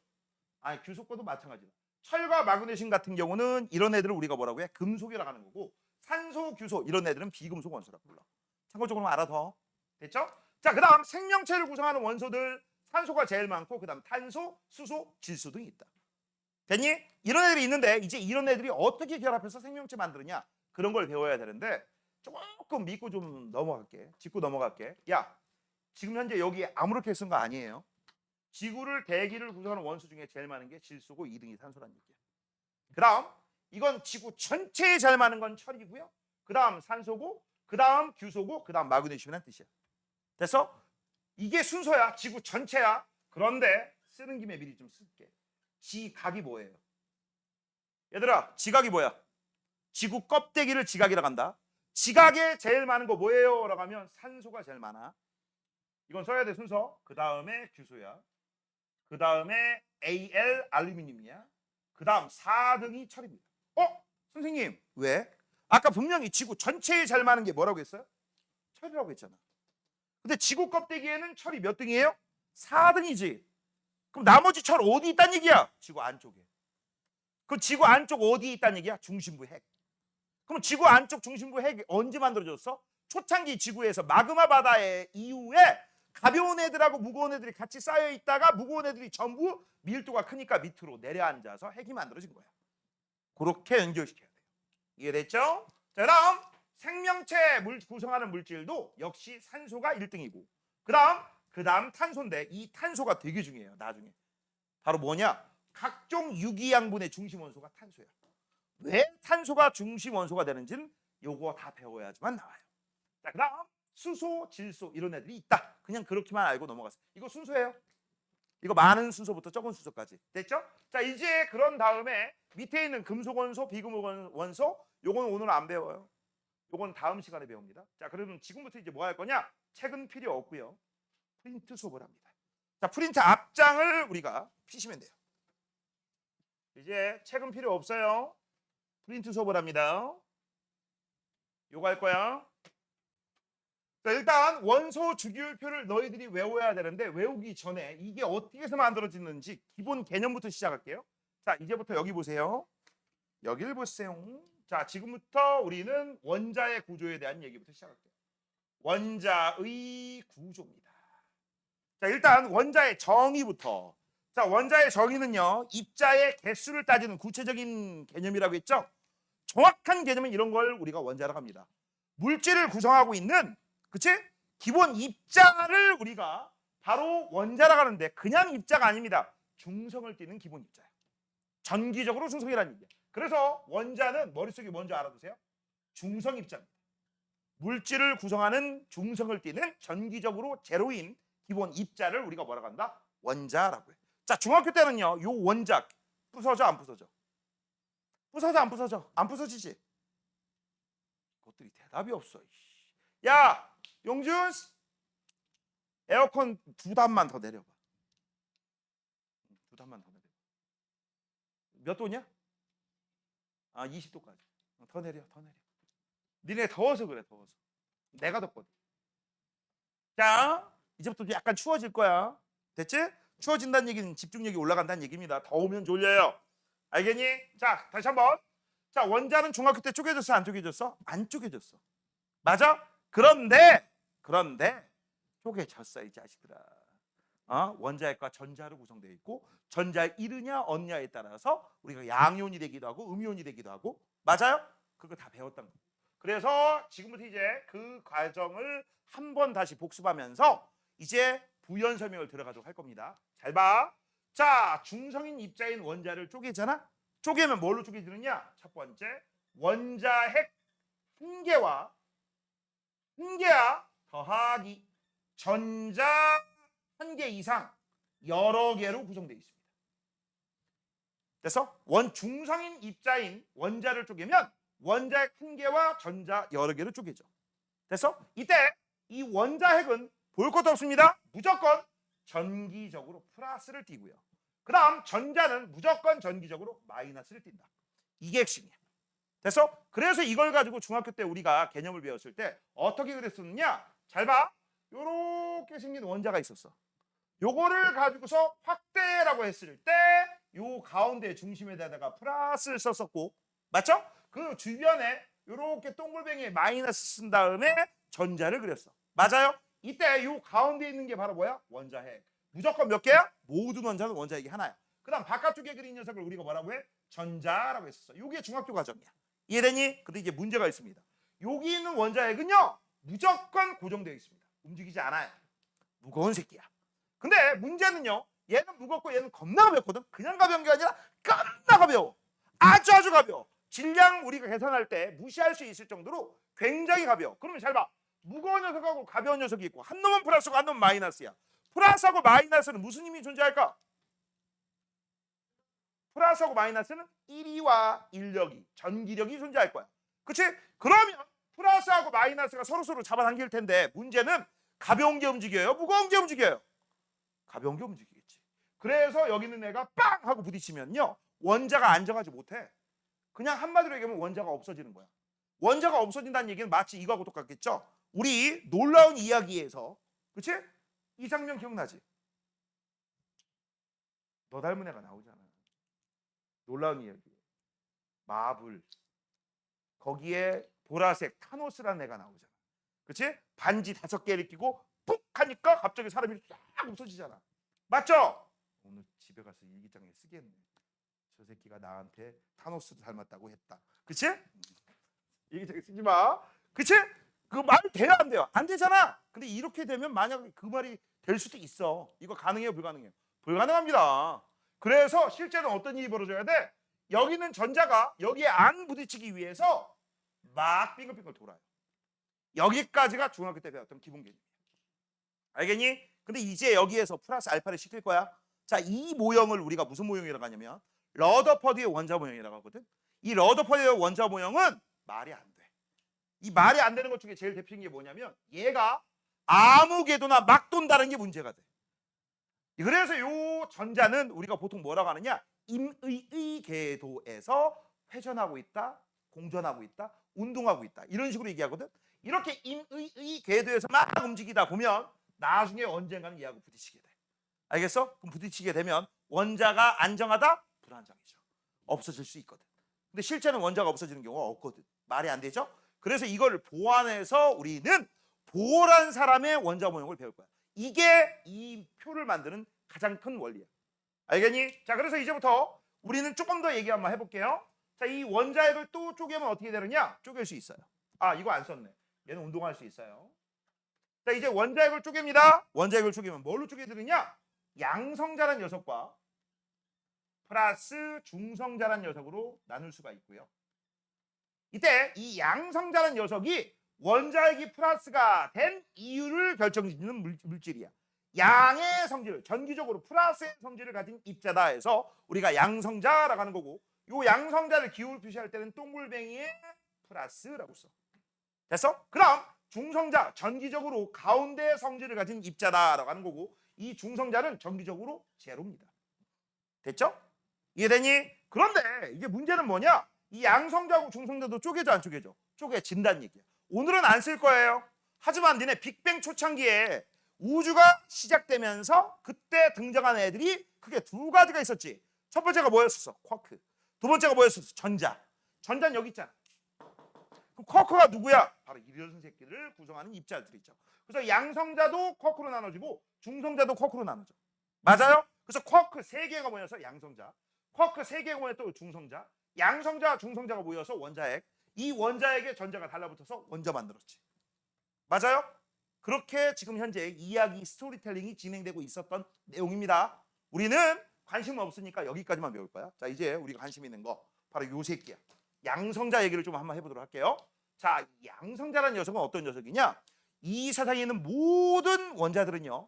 아니 규소 거도 마찬가지야. 철과 마그네슘 같은 경우는 이런 애들을 우리가 뭐라고 해? 금속이라고 하는 거고, 산소, 규소 이런 애들은 비금속 원소라고 불러. 참고적으로 알아둬. 됐죠? 자, 그다음 생명체를 구성하는 원소들, 산소가 제일 많고 그다음 탄소, 수소, 질소 등이 있다. 됐니? 이런 애들이 있는데 이제 이런 애들이 어떻게 결합해서 생명체 만드느냐, 그런 걸 배워야 되는데 조금 믿고 좀 넘어갈게. 짚고 넘어갈게. 야, 지금 현재 여기 아무렇게 쓴 거 아니에요. 지구를 대기를 구성하는 원소 중에 제일 많은 게 질소고 2등이 산소란 얘기야. 그다음 이건 지구 전체에 제일 많은 건 철이고요. 그다음 산소고, 그다음 규소고, 그다음 마그네슘이란 뜻이야. 됐어? 이게 순서야. 지구 전체야. 그런데 쓰는 김에 미리 좀 쓸게. 지각이 뭐예요? 얘들아, 지각이 뭐야? 지구 껍데기를 지각이라고 한다. 지각에 제일 많은 거 뭐예요? 라고 하면 산소가 제일 많아. 이건 써야 돼, 순서. 그 다음에 규소야. 그 다음에 Al 알루미늄이야. 그 다음 4등이 철입니다. 선생님, 왜? 아까 분명히 지구 전체에 제일 많은 게 뭐라고 했어요? 철이라고 했잖아. 근데 지구 껍데기에는 철이 몇 등이에요? 4등이지. 그럼 나머지 철 어디 있다는 얘기야? 지구 안쪽에. 그 지구 안쪽 어디에 있다는 얘기야? 중심부 핵. 그럼 지구 안쪽 중심부 핵이 언제 만들어졌어? 초창기 지구에서 마그마 바다의 이후에 가벼운 애들하고 무거운 애들이 같이 쌓여 있다가 무거운 애들이 전부 밀도가 크니까 밑으로 내려앉아서 핵이 만들어진 거야. 그렇게 연결시켜야 돼요. 이해됐죠? 자, 그다음 생명체 구성하는 물질도 역시 산소가 1등이고 그다음 탄소인데 이 탄소가 되게 중요해요. 나중에 바로 뭐냐? 각종 유기양분의 중심 원소가 탄소야. 왜 탄소가 중심 원소가 되는지는 요거 다 배워야지만 나와요. 자, 그다음 수소, 질소 이런 애들이 있다. 그냥 그렇게만 알고 넘어갔어요. 이거 순서예요. 이거 많은 순서부터 적은 순서까지. 됐죠? 자, 이제 그런 다음에 밑에 있는 금속 원소, 비금속 원소 요건 오늘 안 배워요. 요건 다음 시간에 배웁니다. 자, 그러면 지금부터 이제 뭐 할 거냐? 책은 필요 없고요. 프린트 수업을 합니다. 자, 프린트 앞장을 우리가 피시면 돼요. 이제 책은 필요 없어요. 프린트 수업을 합니다. 요거 할 거야. 자, 일단 원소 주기율표를 너희들이 외워야 되는데 외우기 전에 이게 어떻게 해서 만들어지는지 기본 개념부터 시작할게요. 자, 이제부터 여기 보세요. 여기를 보세요. 자, 지금부터 우리는 원자의 구조에 대한 얘기부터 시작할게요. 원자의 구조입니다. 자, 일단 원자의 정의부터. 자, 원자의 정의는요, 입자의 개수를 따지는 구체적인 개념이라고 했죠. 정확한 개념은 이런 걸 우리가 원자라고 합니다. 물질을 구성하고 있는, 그치? 기본 입자를 우리가 바로 원자라고 하는데 그냥 입자가 아닙니다. 중성을 띠는 기본 입자예요. 전기적으로 중성이라는 얘기예요. 그래서 원자는 머릿속에 먼저 알아두세요. 중성 입자입니다. 물질을 구성하는 중성을 띠는 전기적으로 제로인 기본 입자를 우리가 뭐라고 한다? 원자라고 해요. 자, 중학교 때는요, 요 원자 부서져 안 부서져? 부서져 안 부서져? 안 부서지지? 그것들이 대답이 없어. 야, 용준, 에어컨 2단만 더 내려봐. 2단만 더 내려봐. 몇 도냐? 20도까지. 더 내려, 더 내려. 니네 더워서 그래, 더워서. 내가 덥거든. 자, 이제부터 약간 추워질 거야. 됐지? 추워진다는 얘기는 집중력이 올라간다는 얘기입니다. 더우면 졸려요. 알겠니? 자, 다시 한번. 자, 원자는 중학교 때 쪼개졌어, 안 쪼개졌어? 안 쪼개졌어. 맞아? 그런데 쪼개졌어, 이 자식들아. 원자핵과 전자로 구성되어 있고 전자의 이르냐 없냐에 따라서 우리가 양이온이 되기도 하고 음이온이 되기도 하고, 맞아요? 그거 다 배웠던 거. 그래서 지금부터 이제 그 과정을 한번 다시 복습하면서 이제 부연 설명을 들어가도록 할 겁니다. 잘 봐. 자, 중성인 입자인 원자를 쪼개잖아. 쪼개면 뭘로 쪼개지느냐? 첫 번째 원자핵 한 개와 더하기 전자 한 개 이상 여러 개로 구성되어 있습니다. 그래서 중성인 입자인 원자를 쪼개면 원자핵 한 개와 전자 여러 개로 쪼개죠. 그래서 이때 이 원자핵은 볼 것도 없습니다. 무조건 전기적으로 플러스를 띄고요. 그 다음 전자는 무조건 전기적으로 마이너스를 띈다. 이게 핵심이야. 그래서 이걸 가지고 중학교 때 우리가 개념을 배웠을 때 어떻게 그랬었느냐. 잘 봐. 요렇게 생긴 원자가 있었어. 요거를 가지고서 확대라고 했을 때 요 가운데 중심에다가 플러스를 썼었고, 맞죠? 그 주변에 요렇게 동글뱅이에 마이너스 쓴 다음에 전자를 그렸어. 맞아요? 이때 요 가운데 있는 게 바로 뭐야? 원자핵. 무조건 몇 개야? 모든 원자는 원자핵이 하나야. 그 다음 바깥쪽에 그린 녀석을 우리가 뭐라고 해? 전자라고 했었어. 요게 중학교 과정이야. 이해되니? 근데 이제 문제가 있습니다. 여기 있는 원자핵은요 무조건 고정되어 있습니다. 움직이지 않아요. 무거운 새끼야. 근데 문제는요, 얘는 무겁고 얘는 겁나 가볍거든. 그냥 가벼운 게 아니라 겁나 가벼워. 아주 가벼워. 질량 우리가 계산할 때 무시할 수 있을 정도로 굉장히 가벼워. 그러면 잘 봐. 무거운 녀석하고 가벼운 녀석이 있고 한 놈은 플러스고 한 놈은 마이너스야. 플러스하고 마이너스는 무슨 힘이 존재할까? 플러스하고 마이너스는 1위와 인력이, 전기력이 존재할 거야. 그치? 그러면 플러스하고 마이너스가 서로 잡아당길 텐데 문제는 가벼운 게 움직여요? 무거운 게 움직여요? 가벼운 게 움직이겠지. 그래서 여기 있는 애가 빵! 하고 부딪히면요 원자가 안정하지 못해. 그냥 한마디로 얘기하면 원자가 없어지는 거야. 원자가 없어진다는 얘기는 마치 이거하고 똑같겠죠? 우리 놀라운 이야기에서, 그치? 이 장면 기억나지? 너 닮은 애가 나오잖아. 놀라운 이야기. 마블. 거기에 보라색 타노스라는 애가 나오잖아. 그치? 반지 5개를 끼고 푹 하니까 갑자기 사람이 싹 없어지잖아. 맞죠? 오늘 집에 가서 일기장에 쓰겠네. 저 새끼가 나한테 타노스 닮았다고 했다. 그치? 일기장에 쓰지 마. 그치? 그 말 돼요 안 돼요? 안 되잖아. 근데 이렇게 되면 만약에 그 말이 될 수도 있어. 이거 가능해요 불가능해요? 불가능합니다. 그래서 실제로 어떤 일이 벌어져야 돼? 여기는 전자가 여기에 안 부딪히기 위해서 막 빙글빙글 돌아요. 여기까지가 중학교 때 배웠던 기본 개념이야. 알겠니? 근데 이제 여기에서 플러스 알파를 시킬 거야. 자, 이 모형을 우리가 무슨 모형이라고 하냐면 러더퍼드의 원자 모형이라고 하거든. 이 러더퍼드의 원자 모형은 말이 안 돼. 이 말이 안 되는 것 중에 제일 대표적인 게 뭐냐면 얘가 아무 궤도나 막 돈다는 게 문제가 돼. 그래서 요 전자는 우리가 보통 뭐라고 하느냐? 임의의 궤도에서 회전하고 있다, 공전하고 있다, 운동하고 있다. 이런 식으로 얘기하거든. 이렇게 임의의 궤도에서 막 움직이다 보면 나중에 언젠가는 얘하고 부딪히게 돼. 알겠어? 그럼 부딪히게 되면 원자가 안정하다? 불안정해져. 없어질 수 있거든. 근데 실제는 원자가 없어지는 경우가 없거든. 말이 안 되죠? 그래서 이걸 보완해서 우리는 보란 사람의 원자 모형을 배울 거야. 이게 이 표를 만드는 가장 큰 원리야. 알겠니? 자, 그래서 이제부터 우리는 조금 더 얘기 한번 해볼게요. 자, 이 원자핵을 또 쪼개면 어떻게 되느냐? 쪼갤 수 있어요. 아, 이거 안 썼네. 얘는 운동할 수 있어요. 자, 이제 원자핵을 쪼갭니다. 원자핵을 쪼개면 뭘로 쪼개드느냐? 양성자란 녀석과 플러스 중성자란 녀석으로 나눌 수가 있고요. 이때 이 양성자란 녀석이 원자핵이 플러스가 된 이유를 결정짓는 물질이야. 양의 성질, 전기적으로 플러스의 성질을 가진 입자다 해서 우리가 양성자라고 하는 거고, 이 양성자를 기호를 표시할 때는 동글뱅이에 플러스라고 써. 됐어? 그럼 중성자, 전기적으로 가운데 성질을 가진 입자다라고 하는 거고, 이 중성자는 전기적으로 제로입니다. 됐죠? 이해되니? 그런데 이게 문제는 뭐냐? 이 양성자하고 중성자도 쪼개져 안 쪼개져? 쪼개진다는 얘기야. 오늘은 안 쓸 거예요. 하지만 니네 빅뱅 초창기에 우주가 시작되면서 그때 등장한 애들이 크게 두 가지가 있었지. 첫 번째가 뭐였었어? 쿼크. 두 번째가 뭐였었어? 전자. 전자는 여기 있잖아. 그럼 쿼크가 누구야? 바로 이런 새끼를 구성하는 입자들이 있죠. 그래서 양성자도 쿼크로 나눠지고 중성자도 쿼크로 나눠져. 맞아요? 그래서 쿼크 3개가 모여서 양성자, 쿼크 3개가 모여 또 중성자, 양성자, 중성자가 모여서 원자핵. 이 원자핵의 전자가 달라붙어서 원자 만들었지. 맞아요? 그렇게 지금 현재 이야기 스토리텔링이 진행되고 있었던 내용입니다. 우리는 관심 없으니까 여기까지만 배울 거야. 자, 이제 우리가 관심 있는 거 바로 요 새끼야. 양성자 얘기를 좀 한번 해보도록 할게요. 자, 양성자라는 녀석은 어떤 녀석이냐? 이 세상에 있는 모든 원자들은요,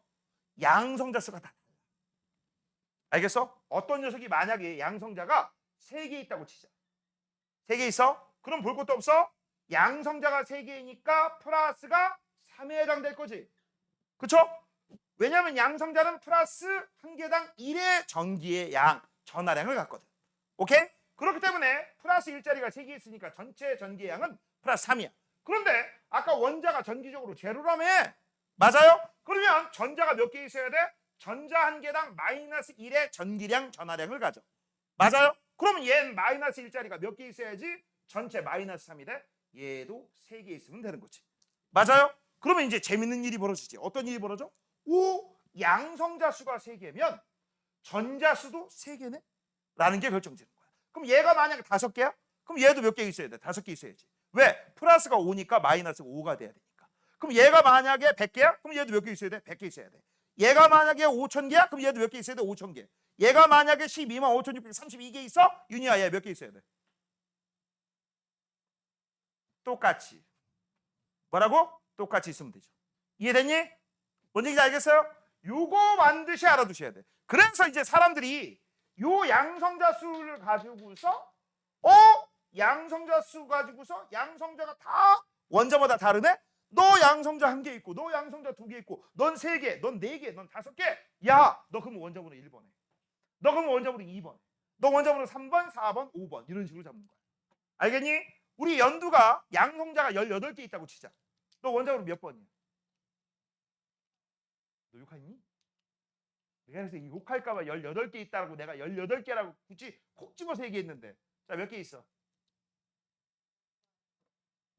양성자 수가 다 달라. 알겠어? 어떤 녀석이 만약에 양성자가 3개 있다고 치자. 3개 있어? 그럼 볼 것도 없어? 양성자가 3개이니까 플러스가 3에 해당될 거지. 그쵸? 왜냐하면 양성자는 플러스 1개당 1의 전기의 양, 전하량을 갖거든. 오케이? 그렇기 때문에 플러스 1자리가 3개 있으니까 전체 전기의 양은 플러스 3이야. 그런데 아까 원자가 전기적으로 제로라며. 맞아요? 그러면 전자가 몇 개 있어야 돼? 전자 1개당 마이너스 1의 전기량, 전하량을 가져. 맞아요? 그러면 얘는 마이너스 1자리가 몇 개 있어야지? 전체 마이너스 3이 돼? 얘도 3개 있으면 되는 거지. 맞아요? 그러면 이제 재밌는 일이 벌어지지. 어떤 일이 벌어져? 오, 양성자 수가 3개면 전자 수도 3개네? 라는 게 결정되는 거야. 그럼 얘가 만약에 5개야? 그럼 얘도 몇 개 있어야 돼? 5개 있어야지. 왜? 플러스가 5니까 마이너스가 5가 돼야 되니까. 그럼 얘가 만약에 100개야? 그럼 얘도 몇 개 있어야 돼? 100개 있어야 돼. 얘가 만약에 5,000개야? 그럼 얘도 몇 개 있어야 돼? 5,000개. 얘가 만약에 125,632개 있어? 윤희야, 얘 몇 개 있어야 돼? 똑같이. 뭐라고? 똑같이 있으면 되죠. 이해됐니? 뭔 얘기인지 알겠어요? 요거 반드시 알아두셔야 돼. 그래서 이제 사람들이 요 양성자 수를 가지고서 양성자 수 가지고서 양성자가 다 원자마다 다르네? 너 양성자 1개 있고 너 양성자 2개 있고 넌 3개, 넌 4개, 넌 5개. 야, 너 그럼 원자번호 1번 해. 너 그럼 원자번호 2번. 너 원자번호 3번, 4번, 5번 이런 식으로 잡는 거야. 알겠니? 우리 연두가 양성자가 18개 있다고 치자. 너 원자번호 몇 번이야? 너 욕하니? 내가 그래서 욕할까봐 18개 있다고 내가 18개라고 굳이 콕 집어서 얘기했는데 자, 몇 개 있어?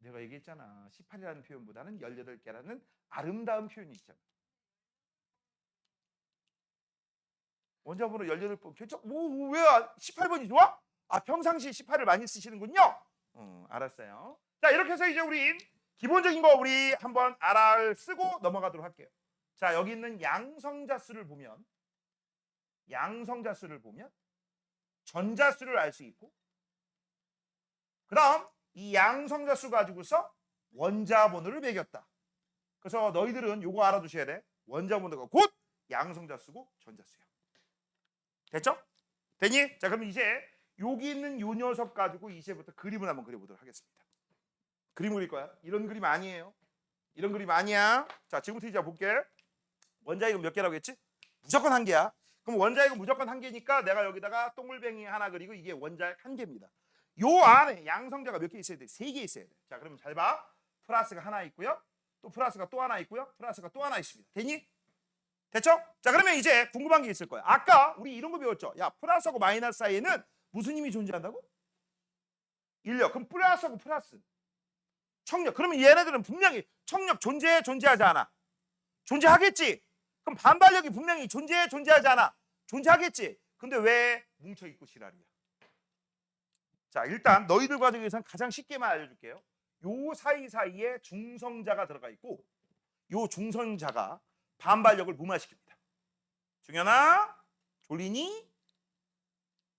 내가 얘기했잖아. 18이라는 표현보다는 18개라는 아름다운 표현이 있잖아. 원자번호 18번 괜찮? 왜 18번이 좋아? 아, 평상시 18을 많이 쓰시는군요. 알았어요. 자, 이렇게 해서 이제 우리 기본적인 거 우리 한번 쓰고 넘어가도록 할게요. 자, 여기 있는 양성자 수를 보면 전자수를 알 수 있고, 그다음 이 양성자 수 가지고서 원자 번호를 매겼다. 그래서 너희들은 요거 알아두셔야 돼. 원자 번호가 곧 양성자 수고 전자수야. 됐죠? 되니? 자, 그럼 이제 여기 있는 요 녀석 가지고 이제부터 그림을 한번 그려보도록 하겠습니다. 그림 그릴 거야. 이런 그림 아니에요. 이런 그림 아니야. 자, 지금부터 이제 볼게. 원자핵은 몇 개라고 했지? 무조건 1개야. 그럼 원자핵은 무조건 1개니까 내가 여기다가 동글뱅이 하나 그리고 이게 원자핵 1개입니다. 요 안에 양성자가 몇 개 있어야 돼? 3개 있어야 돼. 자, 그러면 잘 봐. 플러스가 하나 있고요. 또 플러스가 또 하나 있고요. 플러스가 또 하나 있습니다. 되니? 됐죠? 자, 그러면 이제 궁금한 게 있을 거야. 아까 우리 이런 거 배웠죠? 야, 플러스하고 마이너스 사이에는 무슨 힘이 존재한다고? 인력. 그럼 플러스하고 플러스. 청력. 그러면 얘네들은 분명히 청력 존재하지 않아? 존재하겠지? 그럼 반발력이 분명히 존재하지 않아? 존재하겠지? 근데 왜 뭉쳐있고 지랄이야? 자, 일단 너희들 과정에서는 가장 쉽게만 알려줄게요. 요 사이사이에 중성자가 들어가 있고 요 중성자가 반발력을 무마시킵니다. 중현아, 졸리니?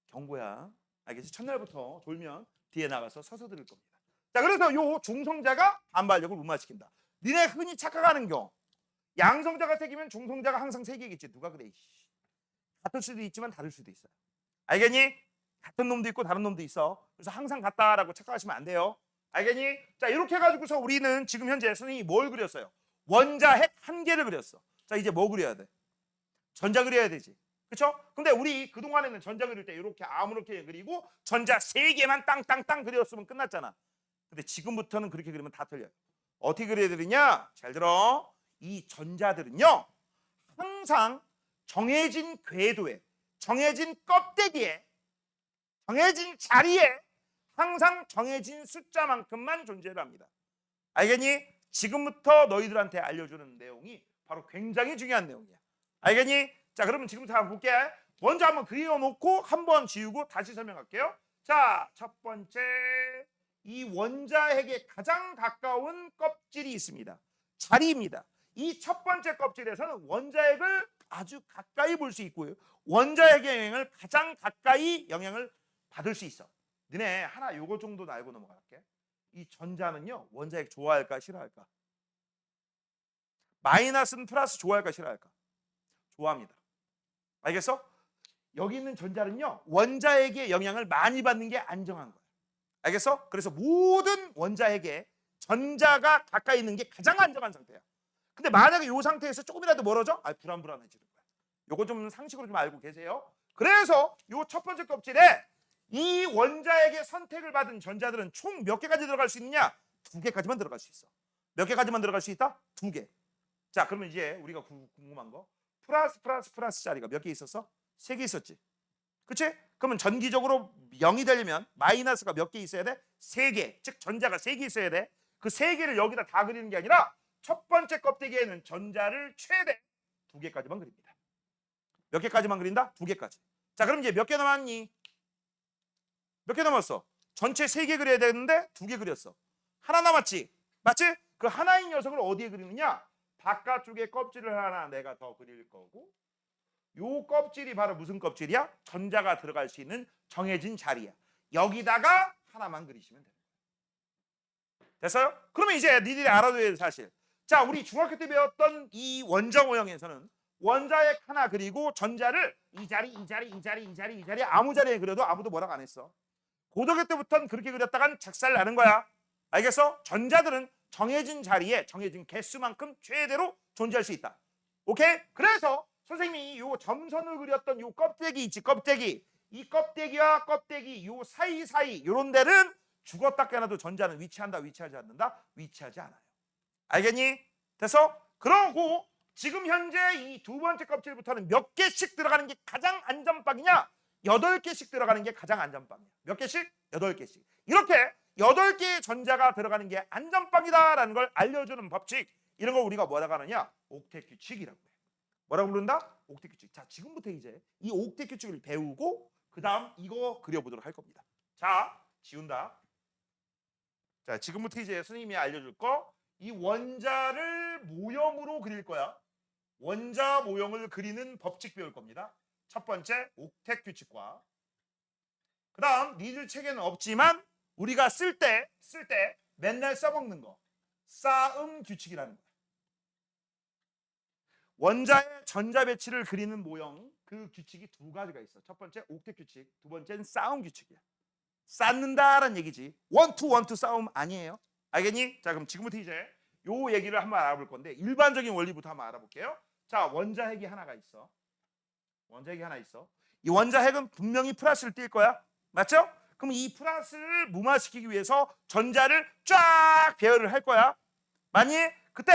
경고야. 알겠지? 첫날부터 졸면 뒤에 나가서 서서 들을 겁니다. 자, 그래서 요 중성자가 반발력을 무마시킨다. 니네 흔히 착각하는 경 양성자가 3개면 중성자가 항상 3개겠지. 누가 그래? 같을 수도 있지만 다를 수도 있어요. 알겠니? 같은 놈도 있고 다른 놈도 있어. 그래서 항상 같다라고 착각하시면 안 돼요. 알겠니? 자, 이렇게 해가지고서 우리는 지금 현재 선생님이 뭘 그렸어요? 원자핵 1개를 그렸어. 자, 이제 뭐 그려야 돼? 전자 그려야 되지. 그쵸? 근데 우리 그동안에는 전자 그릴 때 이렇게 아무렇게 그리고 전자 3개만 땅땅땅 그렸으면 끝났잖아. 근데 지금부터는 그렇게 그리면 다 틀려요. 어떻게 그려야 되느냐? 잘 들어. 이 전자들은요, 항상 정해진 궤도에, 정해진 껍데기에, 정해진 자리에 항상 정해진 숫자만큼만 존재를 합니다. 알겠니? 지금부터 너희들한테 알려주는 내용이 바로 굉장히 중요한 내용이야. 알겠니? 자, 그러면 지금부터 한번 볼게. 먼저 한번 그려놓고 한번 지우고 다시 설명할게요. 자, 첫 번째, 이 원자핵에 가장 가까운 껍질이 있습니다. 자리입니다. 이 첫 번째 껍질에서는 원자핵을 아주 가까이 볼 수 있고요. 원자핵의 영향을 가장 가까이 영향을 받을 수 있어. 너네 하나 요거 정도는 알고 넘어갈게. 이 전자는요 원자핵 좋아할까 싫어할까? 마이너스는 플러스 좋아할까 싫어할까? 좋아합니다. 알겠어? 여기 있는 전자는요 원자핵의 영향을 많이 받는 게 안정한 거야. 알겠어? 그래서 모든 원자핵에 전자가 가까이 있는 게 가장 안정한 상태야. 근데 만약에 이 상태에서 조금이라도 멀어져? 불안해지는 거야. 요거 좀 상식으로 좀 알고 계세요. 그래서 요 첫 번째 껍질에 이 원자핵의 선택을 받은 전자들은 총 몇 개까지 들어갈 수 있느냐? 2개까지만 들어갈 수 있어. 몇 개까지만 들어갈 수 있다? 2개. 자, 그러면 이제 우리가 궁금한 거 플러스 자리가 몇 개 있었어? 3개 있었지. 그치? 그러면 전기적으로 0이 되려면 마이너스가 몇 개 있어야 돼? 3개. 즉 전자가 3개 있어야 돼. 그 3개를 여기다 다 그리는 게 아니라 첫 번째 껍데기에는 전자를 최대 2개까지만 그립니다. 몇 개까지만 그린다? 2개까지. 자, 그럼 이제 몇 개 남았니? 몇 개 남았어? 전체 3개 그려야 되는데 2개 그렸어. 하나 남았지? 맞지? 그 하나인 녀석을 어디에 그리느냐? 바깥쪽에 껍질을 하나 내가 더 그릴 거고 요 껍질이 바로 무슨 껍질이야? 전자가 들어갈 수 있는 정해진 자리야. 여기다가 하나만 그리시면 돼요. 됐어요? 그러면 이제 니들이 알아둬야 될 사실. 자, 우리 중학교 때 배웠던 이 원자 모형에서는 원자핵 하나 그리고 전자를 이 자리 아무 자리에 그려도 아무도 뭐라고 안 했어. 고등학교 때부터는 그렇게 그렸다간 작살 나는 거야. 알겠어? 전자들은 정해진 자리에 정해진 개수만큼 최대로 존재할 수 있다. 오케이? 그래서 선생님이 요 점선을 그렸던 요 껍데기 있지, 껍데기. 이 껍데기와 껍데기 요 사이사이 요런 데는 죽었다 깨어나도 전자는 위치한다, 위치하지 않는다? 위치하지 않아요. 알겠니? 됐어? 그러고 지금 현재 이 두 번째 껍질부터는 몇 개씩 들어가는 게 가장 안전빵이냐? 8개씩 들어가는 게 가장 안전빵이야. 몇 개씩? 8개씩. 이렇게 8개의 전자가 들어가는 게 안전빵이다라는 걸 알려주는 법칙. 이런 걸 우리가 뭐라고 하느냐? 옥텟 규칙이라고 해. 뭐라고 부른다? 옥텟 규칙. 자, 지금부터 이제 이 옥텟 규칙을 배우고 그 다음 이거 그려보도록 할 겁니다. 자, 지운다. 자, 지금부터 이제 선생님이 알려줄 거 이 원자를 모형으로 그릴 거야. 원자 모형을 그리는 법칙 배울 겁니다. 첫 번째 옥텟 규칙과 그 다음 니들 책에는 없지만 우리가 쓸 때 맨날 써먹는 거 싸움 규칙이라는 거야. 원자의 전자 배치를 그리는 모형 그 규칙이 2가지가 있어. 첫 번째 옥텟 규칙, 두 번째는 싸움 규칙이야. 쌓는다라는 얘기지. 원투 싸움 아니에요. 알겠니? 자, 그럼 지금부터 이제 요 얘기를 한번 알아볼 건데 일반적인 원리부터 한번 알아볼게요. 자, 원자핵이 하나가 있어. 원자핵이 하나 있어. 이 원자핵은 분명히 플러스를 띌 거야. 맞죠? 그럼 이 플러스를 무마시키기 위해서 전자를 쫙 배열을 할 거야. 만약 그때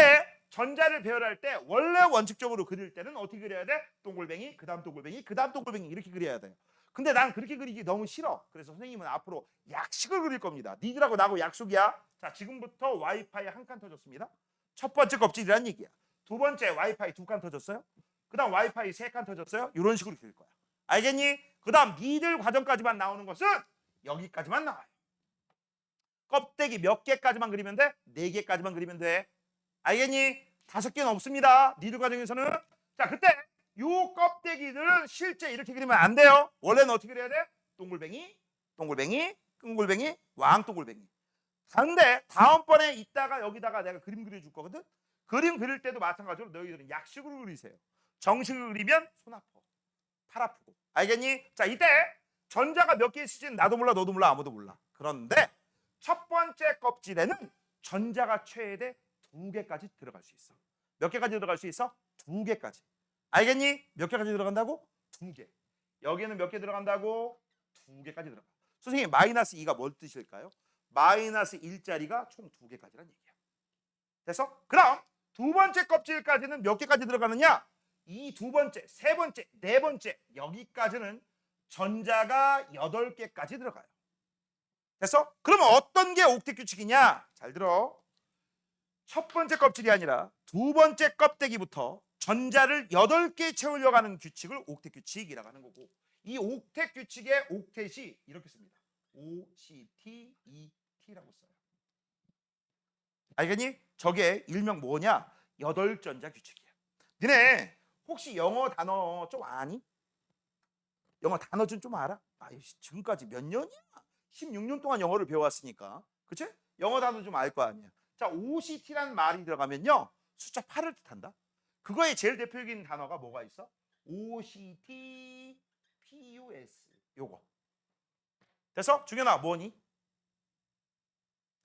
전자를 배열할 때 원래 원칙적으로 그릴 때는 어떻게 그려야 돼? 동글뱅이, 그 다음 동글뱅이, 그 다음 동글뱅이 이렇게 그려야 돼요. 근데 난 그렇게 그리기 너무 싫어. 그래서 선생님은 앞으로 약식을 그릴 겁니다. 니들하고 나하고 약속이야. 자, 지금부터 와이파이 한 칸 터졌습니다. 첫 번째 껍질이란 얘기야. 두 번째 와이파이 2칸 터졌어요. 그 다음 와이파이 3칸 터졌어요. 이런 식으로 그릴 거야. 알겠니? 그 다음 니들 과정까지만 나오는 것은 여기까지만 나와요. 껍데기 몇 개까지만 그리면 돼? 4개까지만 그리면 돼. 알겠니? 5개는 없습니다. 니들 과정에서는. 자, 그때 요 껍데기들은 실제 이렇게 그리면 안 돼요. 원래는 어떻게 그려야 돼? 동글뱅이, 끈글뱅이, 왕동글뱅이. 근데 다음번에 이따가 여기다가 내가 그림 그려줄 거거든. 그림 그릴 때도 마찬가지로 너희들은 약식으로 그리세요. 정식으로 그리면 손 아파, 팔 아프고. 알겠니? 자, 이때 전자가 몇 개 있을지는 나도 몰라, 너도 몰라, 아무도 몰라. 그런데 첫 번째 껍질에는 전자가 최대 2개까지 들어갈 수 있어. 몇 개까지 들어갈 수 있어? 2개까지. 알겠니? 몇 개까지 들어간다고? 2개. 여기는 몇 개 들어간다고? 2개까지 들어가. 선생님, 마이너스 2가 뭘 뜻일까요? 마이너스 1짜리가 총 2개까지란 얘기야. 됐어? 그럼 두 번째 껍질까지는 몇 개까지 들어가느냐? 이 두 번째, 세 번째, 네 번째 여기까지는 전자가 8개까지 들어가요. 됐어? 그러면 어떤 게 옥텟 규칙이냐? 잘 들어. 첫 번째 껍질이 아니라 두 번째 껍데기부터 전자를 8개 채우려고 하는 규칙을 옥텟 규칙이라고 하는 거고, 이 옥텟 규칙의 옥텟이 이렇게 씁니다. OCTET라고 써요. 알겠니? 저게 일명 뭐냐? 8전자 규칙이야. 너네 혹시 영어 단어 좀 아니? 영어 단어 좀 알아? 지금까지 몇 년이야? 16년 동안 영어를 배워왔으니까. 그치? 영어 단어 좀 알 거 아니야. 자, OCT라는 말이 들어가면요. 숫자 8을 뜻한다. 그거의 제일 대표적인 단어가 뭐가 있어? OCT, PUS. 요거. 됐어? 중현아, 뭐니?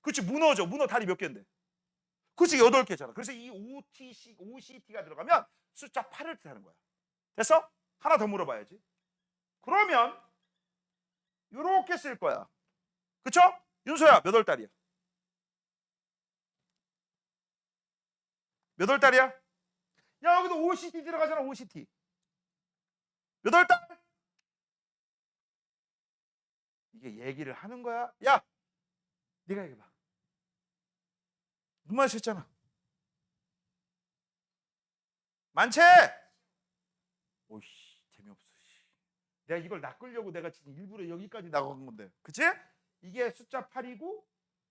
그치, 문어죠. 문어 다리 몇 개인데? 그치, 8개잖아. 그래서 이 OCT가 들어가면 숫자 8을 뜻하는 거야. 됐어? 하나 더 물어봐야지. 그러면 요렇게 쓸 거야. 그쵸? 윤서야, 몇 월 달이야? 몇 월 달이야? 야, 여기도 OCT 들어가잖아, OCT. 몇 월 달? 이게 얘기를 하는 거야? 야, 네가 얘기해봐. 눈 마주쳤잖아. 많지? 오이씨, 재미없어. 내가 이걸 낚으려고 내가 지금 일부러 여기까지 나간 건데. 그치? 이게 숫자 8이고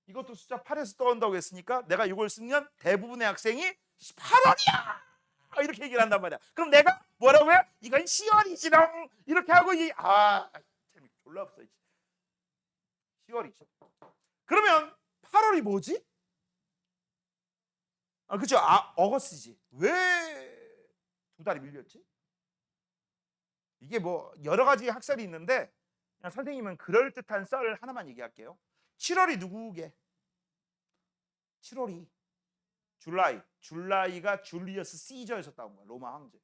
이것도 숫자 8에서 떠온다고 했으니까 내가 이걸 쓰면 대부분의 학생이 8월이야! 이렇게 얘기를 한단 말이야. 그럼 내가 뭐라고 해? 이건 10월이지롱! 이렇게 하고 재미 졸라 없어. 10월이죠. 그러면 8월이 뭐지? 그쵸? 어거스지. 왜 두 달이 밀렸지? 이게 뭐 여러 가지 학설이 있는데 그냥 선생님은 그럴듯한 썰 하나만 얘기할게요. 7월이 누구게? 7월이 줄라이가 줄리어스 시저에서 따온 거야. 로마 황제.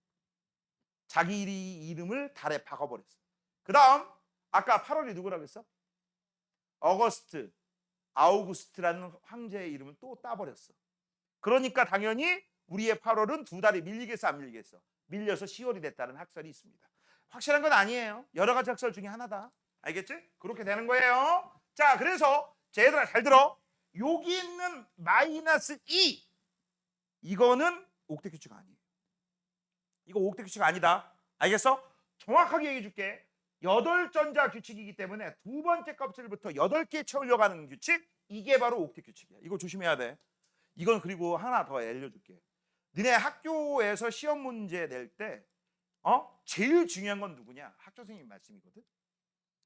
자기 이름을 달에 박아버렸어. 그 다음 아까 8월이 누구라고 했어? 어거스트, 아우구스트라는 황제의 이름을 또 따버렸어. 그러니까 당연히 우리의 8월은 두 달이 밀리겠어 안 밀리겠어? 밀려서 10월이 됐다는 학설이 있습니다. 확실한 건 아니에요. 여러 가지 학설 중에 하나다. 알겠지? 그렇게 되는 거예요. 자, 그래서 얘들아 잘 들어. 여기 있는 마이너스 2 이거는 옥대 규칙 아니에요. 이거 옥대 규칙 아니다. 알겠어? 정확하게 얘기해 줄게. 8전자 규칙이기 때문에 두 번째 껍질부터 8개 채우려고 하는 규칙, 이게 바로 옥대 규칙이야. 이거 조심해야 돼. 이건 그리고 하나 더 알려줄게. 너네 학교에서 시험 문제 낼 때 제일 중요한 건 누구냐? 학교 선생님 말씀이거든.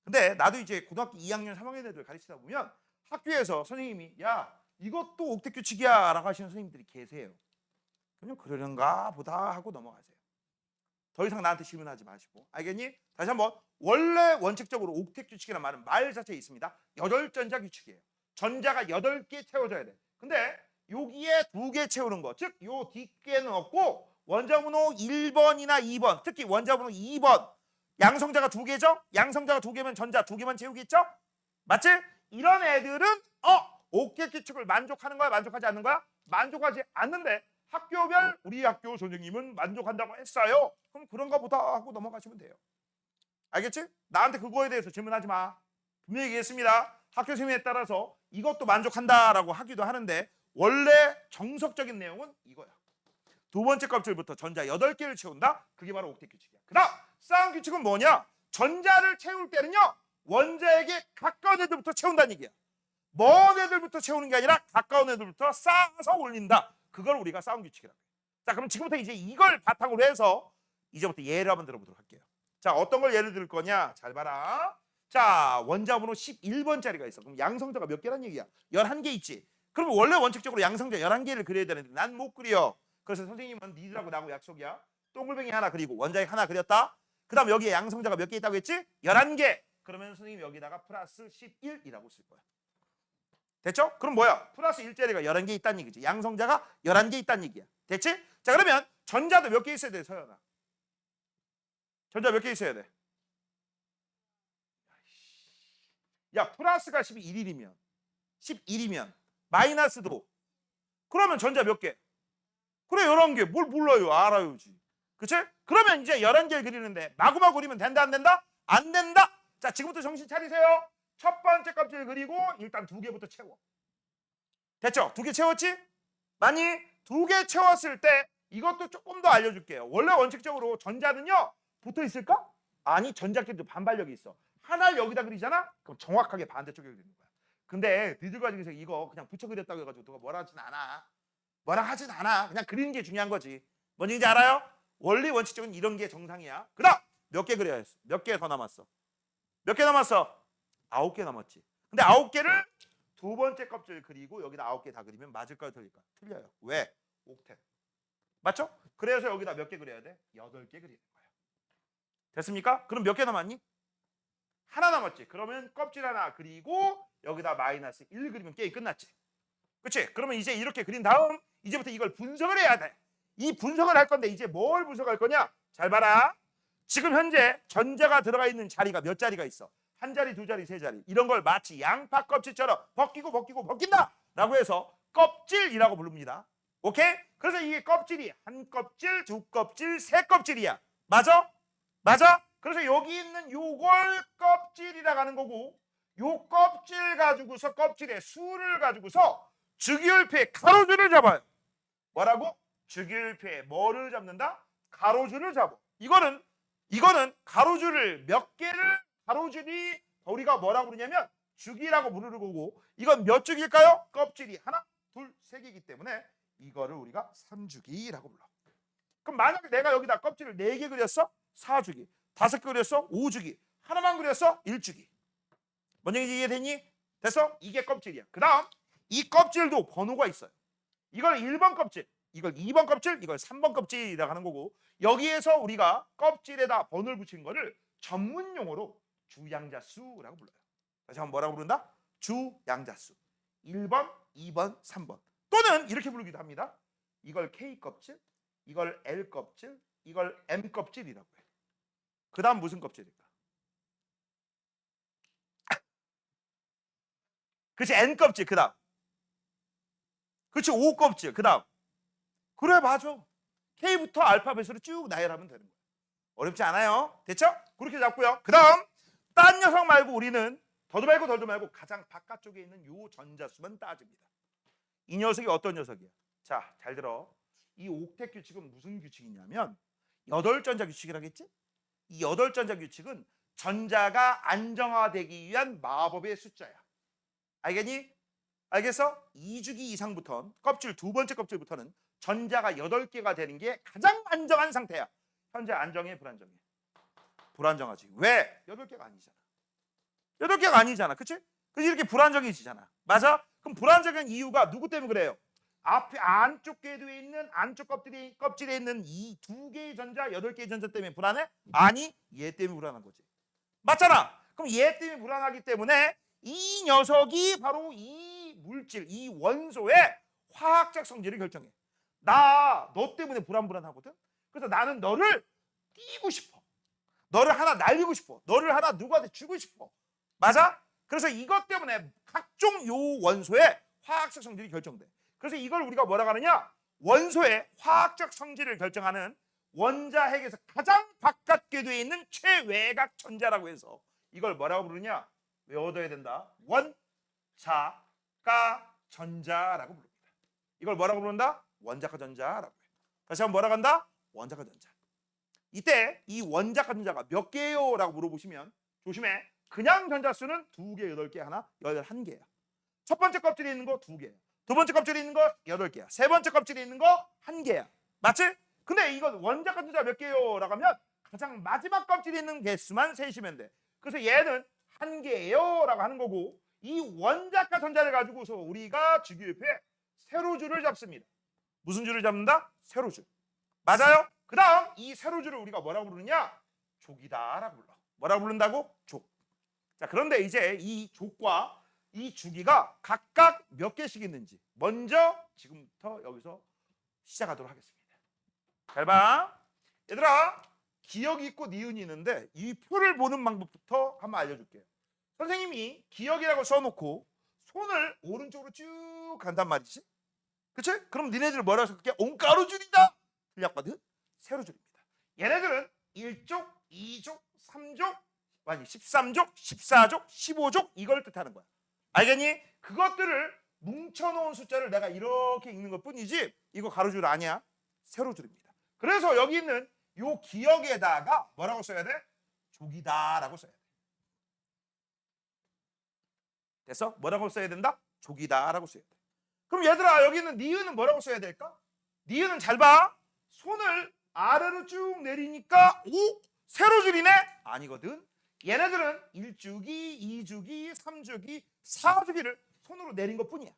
근데 나도 이제 고등학교 2학년 3학년 애들 가르치다 보면 학교에서 선생님이 야 이것도 옥대 규칙이야 라고 하시는 선생님들이 계세요. 그냥 그러는가 보다 하고 넘어가세요. 더 이상 나한테 질문하지 마시고. 알겠니? 다시 한번. 원래 원칙적으로 옥대 규칙이라는 말은 말 자체에 있습니다. 8전자 규칙이에요. 전자가 8개 채워져야 돼. 근데 여기에 2개 채우는 거, 즉 요 뒷개는 없고 원자번호 1번이나 2번, 특히 원자번호 2번 양성자가 2개죠? 양성자가 2개면 전자 2개만 채우겠죠? 맞지? 이런 애들은 옥대 규칙을 만족하는 거야? 만족하지 않는 거야? 만족하지 않는데 학교별 우리 학교 선생님은 만족한다고 했어요. 그럼 그런가 보다 하고 넘어가시면 돼요. 알겠지? 나한테 그거에 대해서 질문하지 마. 분명히 얘기했습니다. 학교 선생님에 따라서 이것도 만족한다라고 하기도 하는데 원래 정석적인 내용은 이거야. 두 번째 껍질부터 전자 8개를 채운다. 그게 바로 옥대 규칙이야. 그 다음 싸움 규칙은 뭐냐? 전자를 채울 때는요. 원자에게 가까운 애들부터 채운다는 얘기야. 먼 애들부터 채우는 게 아니라 가까운 애들부터 쌓아서 올린다. 그걸 우리가 싸움 규칙이라고 해요. 자, 그럼 지금부터 이제 이걸 바탕으로 해서 이제부터 예를 한번 들어보도록 할게요. 자, 어떤 걸 예를 들 거냐? 잘 봐라. 자, 원자번호 11번짜리가 있어. 그럼 양성자가 몇 개란 얘기야? 11개 있지. 그럼 원래 원칙적으로 양성자 11개를 그려야 되는데 난 못 그려. 그래서 선생님은 니들하고 나하고 약속이야. 동글뱅이 하나 그리고 원자핵 하나 그렸다. 그 다음 여기에 양성자가 몇 개 있다고 했지? 11개. 그러면 선생님이 여기다가 플러스 11이라고 쓸 거야. 됐죠? 그럼 뭐야? 플러스 1짜리가 11개 있다는 얘기지. 양성자가 11개 있다는 얘기야. 됐지? 자, 그러면 전자도 몇 개 있어야 돼, 서연아? 전자 몇 개 있어야 돼? 야, 플러스가 11이면 마이너스도 그러면 전자 몇 개? 그래 11개. 뭘 몰라요. 알아요지. 그치? 그러면 이제 11개를 그리는데 마구마구 그리면 된다 안 된다? 안 된다. 자, 지금부터 정신 차리세요. 첫 번째 껍질 그리고 일단 2개부터 채워. 됐죠? 2개 채웠지? 많이 2개 채웠을 때 이것도 조금 더 알려줄게요. 원래 원칙적으로 전자는요 붙어 있을까? 아니, 전자끼리도 반발력이 있어. 하나를 여기다 그리잖아? 그럼 정확하게 반대쪽에 그리는 거야. 근데 니들 가지고 이거 그냥 붙여 그렸다고 해가지고 누가 뭐라 하진 않아. 뭐라 하진 않아. 그냥 그리는 게 중요한 거지. 뭔지 알아요? 원리 원칙적인 이런 게 정상이야. 그 다음 몇 개 그려야 했어? 몇 개 더 남았어? 몇 개 남았어? 9개 남았지. 근데 9개를 두 번째 껍질 그리고 여기다 9개 다 그리면 맞을까요, 틀릴까요? 틀려요. 왜? 옥텟. 맞죠? 그래서 여기다 몇 개 그려야 돼? 8개 그리는 거야. 됐습니까? 그럼 몇 개 남았니? 하나 남았지. 그러면 껍질 하나 그리고 여기다 마이너스 1 그리면 게임 끝났지. 그렇지? 그러면 이제 이렇게 그린 다음 이제부터 이걸 분석을 해야 돼. 이 분석을 할 건데 이제 뭘 분석할 거냐? 잘 봐라. 지금 현재 전자가 들어가 있는 자리가 몇 자리가 있어? 한 자리, 두 자리, 세 자리. 이런 걸 마치 양파 껍질처럼 벗기고 벗기고 벗긴다 라고 해서 껍질이라고 부릅니다. 오케이? 그래서 이게 껍질이 한 껍질, 두 껍질, 세 껍질이야. 맞아? 맞아? 그래서 여기 있는 요걸 껍질이라고 하는 거고, 요 껍질 가지고서 껍질의 수를 가지고서 주기율표의 가로줄을 잡아요. 뭐라고? 주기율표의 뭐를 잡는다? 가로줄을 잡아. 이거는 가로줄을 몇 개를 가로줄이 우리가 뭐라고 부르냐면 주기라고 부르는 거고, 이건 몇 주기일까요? 껍질이 하나, 둘, 세 개이기 때문에 이거를 우리가 3주기라고 불러. 그럼 만약에 내가 여기다 껍질을 4개 그렸어? 4주기. 5개 그렸어? 5주기. 하나만 그렸어? 1주기. 뭔 얘기인지 이해됐니? 됐어? 이게 껍질이야. 그 다음 이 껍질도 번호가 있어요. 이걸 1번 껍질, 이걸 2번 껍질, 이걸 3번 껍질이라고 하는 거고, 여기에서 우리가 껍질에다 번호를 붙인 거를 전문 용어로 주양자수라고 불러요. 다시 한번 뭐라고 부른다? 주양자수. 1번, 2번, 3번. 또는 이렇게 부르기도 합니다. 이걸 K 껍질, 이걸 L 껍질, 이걸 M 껍질이라고 해요. 그 다음 무슨 껍질일까? 그렇지, N 껍질. 그 다음 그렇지, O 껍질. 그 다음 그래, 맞아. K부터 알파벳으로 쭉 나열하면 되는 거예요. 어렵지 않아요. 됐죠? 그렇게 잡고요. 그 다음 딴 녀석 말고 우리는 더도 말고 가장 바깥쪽에 있는 요 전자수만 따집니다. 이 녀석이 어떤 녀석이야? 자, 잘 들어. 이 옥텟 규칙은 무슨 규칙이냐면 8전자 규칙이라겠지? 이 8전자 규칙은 전자가 안정화되기 위한 마법의 숫자야. 알겠니? 알겠어? 2주기 이상부터는 껍질 두 번째 껍질부터는 전자가 8개가 되는 게 가장 안정한 상태야. 현재 안정해, 불안정해? 불안정하지. 왜? 8개가 아니잖아. 8개가 아니잖아. 그치? 그래서 이렇게 불안정해지잖아. 맞아? 그럼 불안정한 이유가 누구 때문에 그래요? 앞에 안쪽 궤도에 있는 안쪽 껍질에 있는 이 2개의 전자, 8개의 전자 때문에 불안해? 아니, 얘 때문에 불안한 거지. 맞잖아. 그럼 얘 때문에 불안하기 때문에 이 녀석이 바로 이 물질, 이 원소의 화학적 성질을 결정해. 너 때문에 불안하거든. 그래서 나는 너를 띄고 싶어. 너를 하나 날리고 싶어. 너를 하나 누구한테 주고 싶어. 맞아? 그래서 이것 때문에 각종 요 원소의 화학적 성질이 결정돼. 그래서 이걸 우리가 뭐라고 하느냐? 원소의 화학적 성질을 결정하는 원자핵에서 가장 바깥 궤도에 있는 최외곽 전자라고 해서 이걸 뭐라고 부르냐? 외워둬야 된다. 원자가 전자라고 부릅니다. 이걸 뭐라고 부른다? 원자가 전자라고 해요. 다시 한번 뭐라고 한다? 원자가 전자. 이때 이 원자가 전자가 몇 개요? 라고 물어보시면 조심해. 그냥 전자수는 2개, 8개, 하나, 11개야. 첫 번째 껍질에 있는 거 2개야. 두 번째 껍질에 있는 거 8개야. 세 번째 껍질에 있는 거 1개야. 맞지? 근데 이거 원자가 전자 몇 개요? 라고 하면 가장 마지막 껍질에 있는 개수만 세시면 돼. 그래서 얘는 1개예요 라고 하는 거고, 이 원자가 전자를 가지고서 우리가 주기율표에 세로줄을 잡습니다. 무슨 줄을 잡는다? 세로줄. 맞아요? 그 다음 이 세로줄을 우리가 뭐라고 부르냐? 족이다라고 불러. 뭐라고 부른다고? 족. 자, 그런데 이제 이 족과 이 주기가 각각 몇 개씩 있는지 먼저 지금부터 여기서 시작하도록 하겠습니다. 잘 봐. 얘들아, 기억이 있고 니은이 있는데 이 표를 보는 방법부터 한번 알려줄게요. 선생님이 기억이라고 써놓고 손을 오른쪽으로 쭉 간단 말이지. 그치? 그럼 니네들 뭐라고 생각해? 온가루줄이다. 틀렸거든? 세로줄입니다. 얘네들은 1족, 2족, 3족, 아니 13족, 14족, 15족 이걸 뜻하는 거야. 알겠니? 그것들을 뭉쳐놓은 숫자를 내가 이렇게 읽는 것 뿐이지 이거 가로줄 아니야. 세로줄입니다. 그래서 여기 있는 요 기억에다가 뭐라고 써야 돼? 족이다라고 써야 돼. 됐어? 뭐라고 써야 된다? 족이다라고 써야 돼. 그럼 얘들아, 여기 있는 니은은 뭐라고 써야 될까? 니은은 잘 봐. 손을 아래로 쭉 내리니까 오? 세로줄이네? 아니거든. 얘네들은 1주기, 2주기, 3주기, 4주기를 손으로 내린 것뿐이야.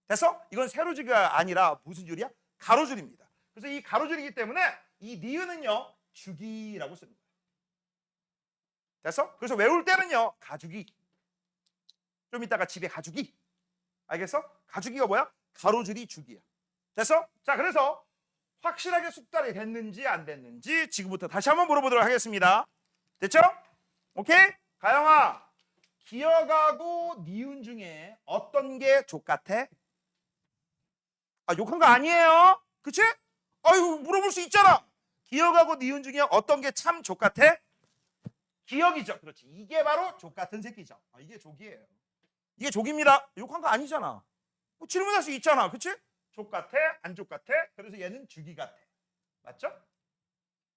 됐어? 이건 세로주기가 아니라 무슨 줄이야? 가로줄입니다. 그래서 이 가로줄이기 때문에 이 니은은요 주기라고 쓰는 거야. 됐어? 그래서 외울 때는요 가주기. 좀 이따가 집에 가주기. 알겠어? 가주기가 뭐야? 가로줄이 주기야. 됐어? 자, 그래서 확실하게 숙달이 됐는지 안 됐는지 지금부터 다시 한번 물어보도록 하겠습니다. 됐죠? 오케이? 가영아, 기억하고 니은 중에 어떤 게 족같아? 아, 욕한 거 아니에요? 그치? 아유, 물어볼 수 있잖아. 기억하고 니은 중에 어떤 게 참 족같아? 기억이죠. 그렇지. 이게 바로 족같은 새끼죠. 아, 이게 족이에요. 이게 족입니다. 욕한 거 아니잖아. 뭐 질문할 수 있잖아. 그치? 족같아? 안 족같아? 그래서 얘는 주기 같아. 맞죠?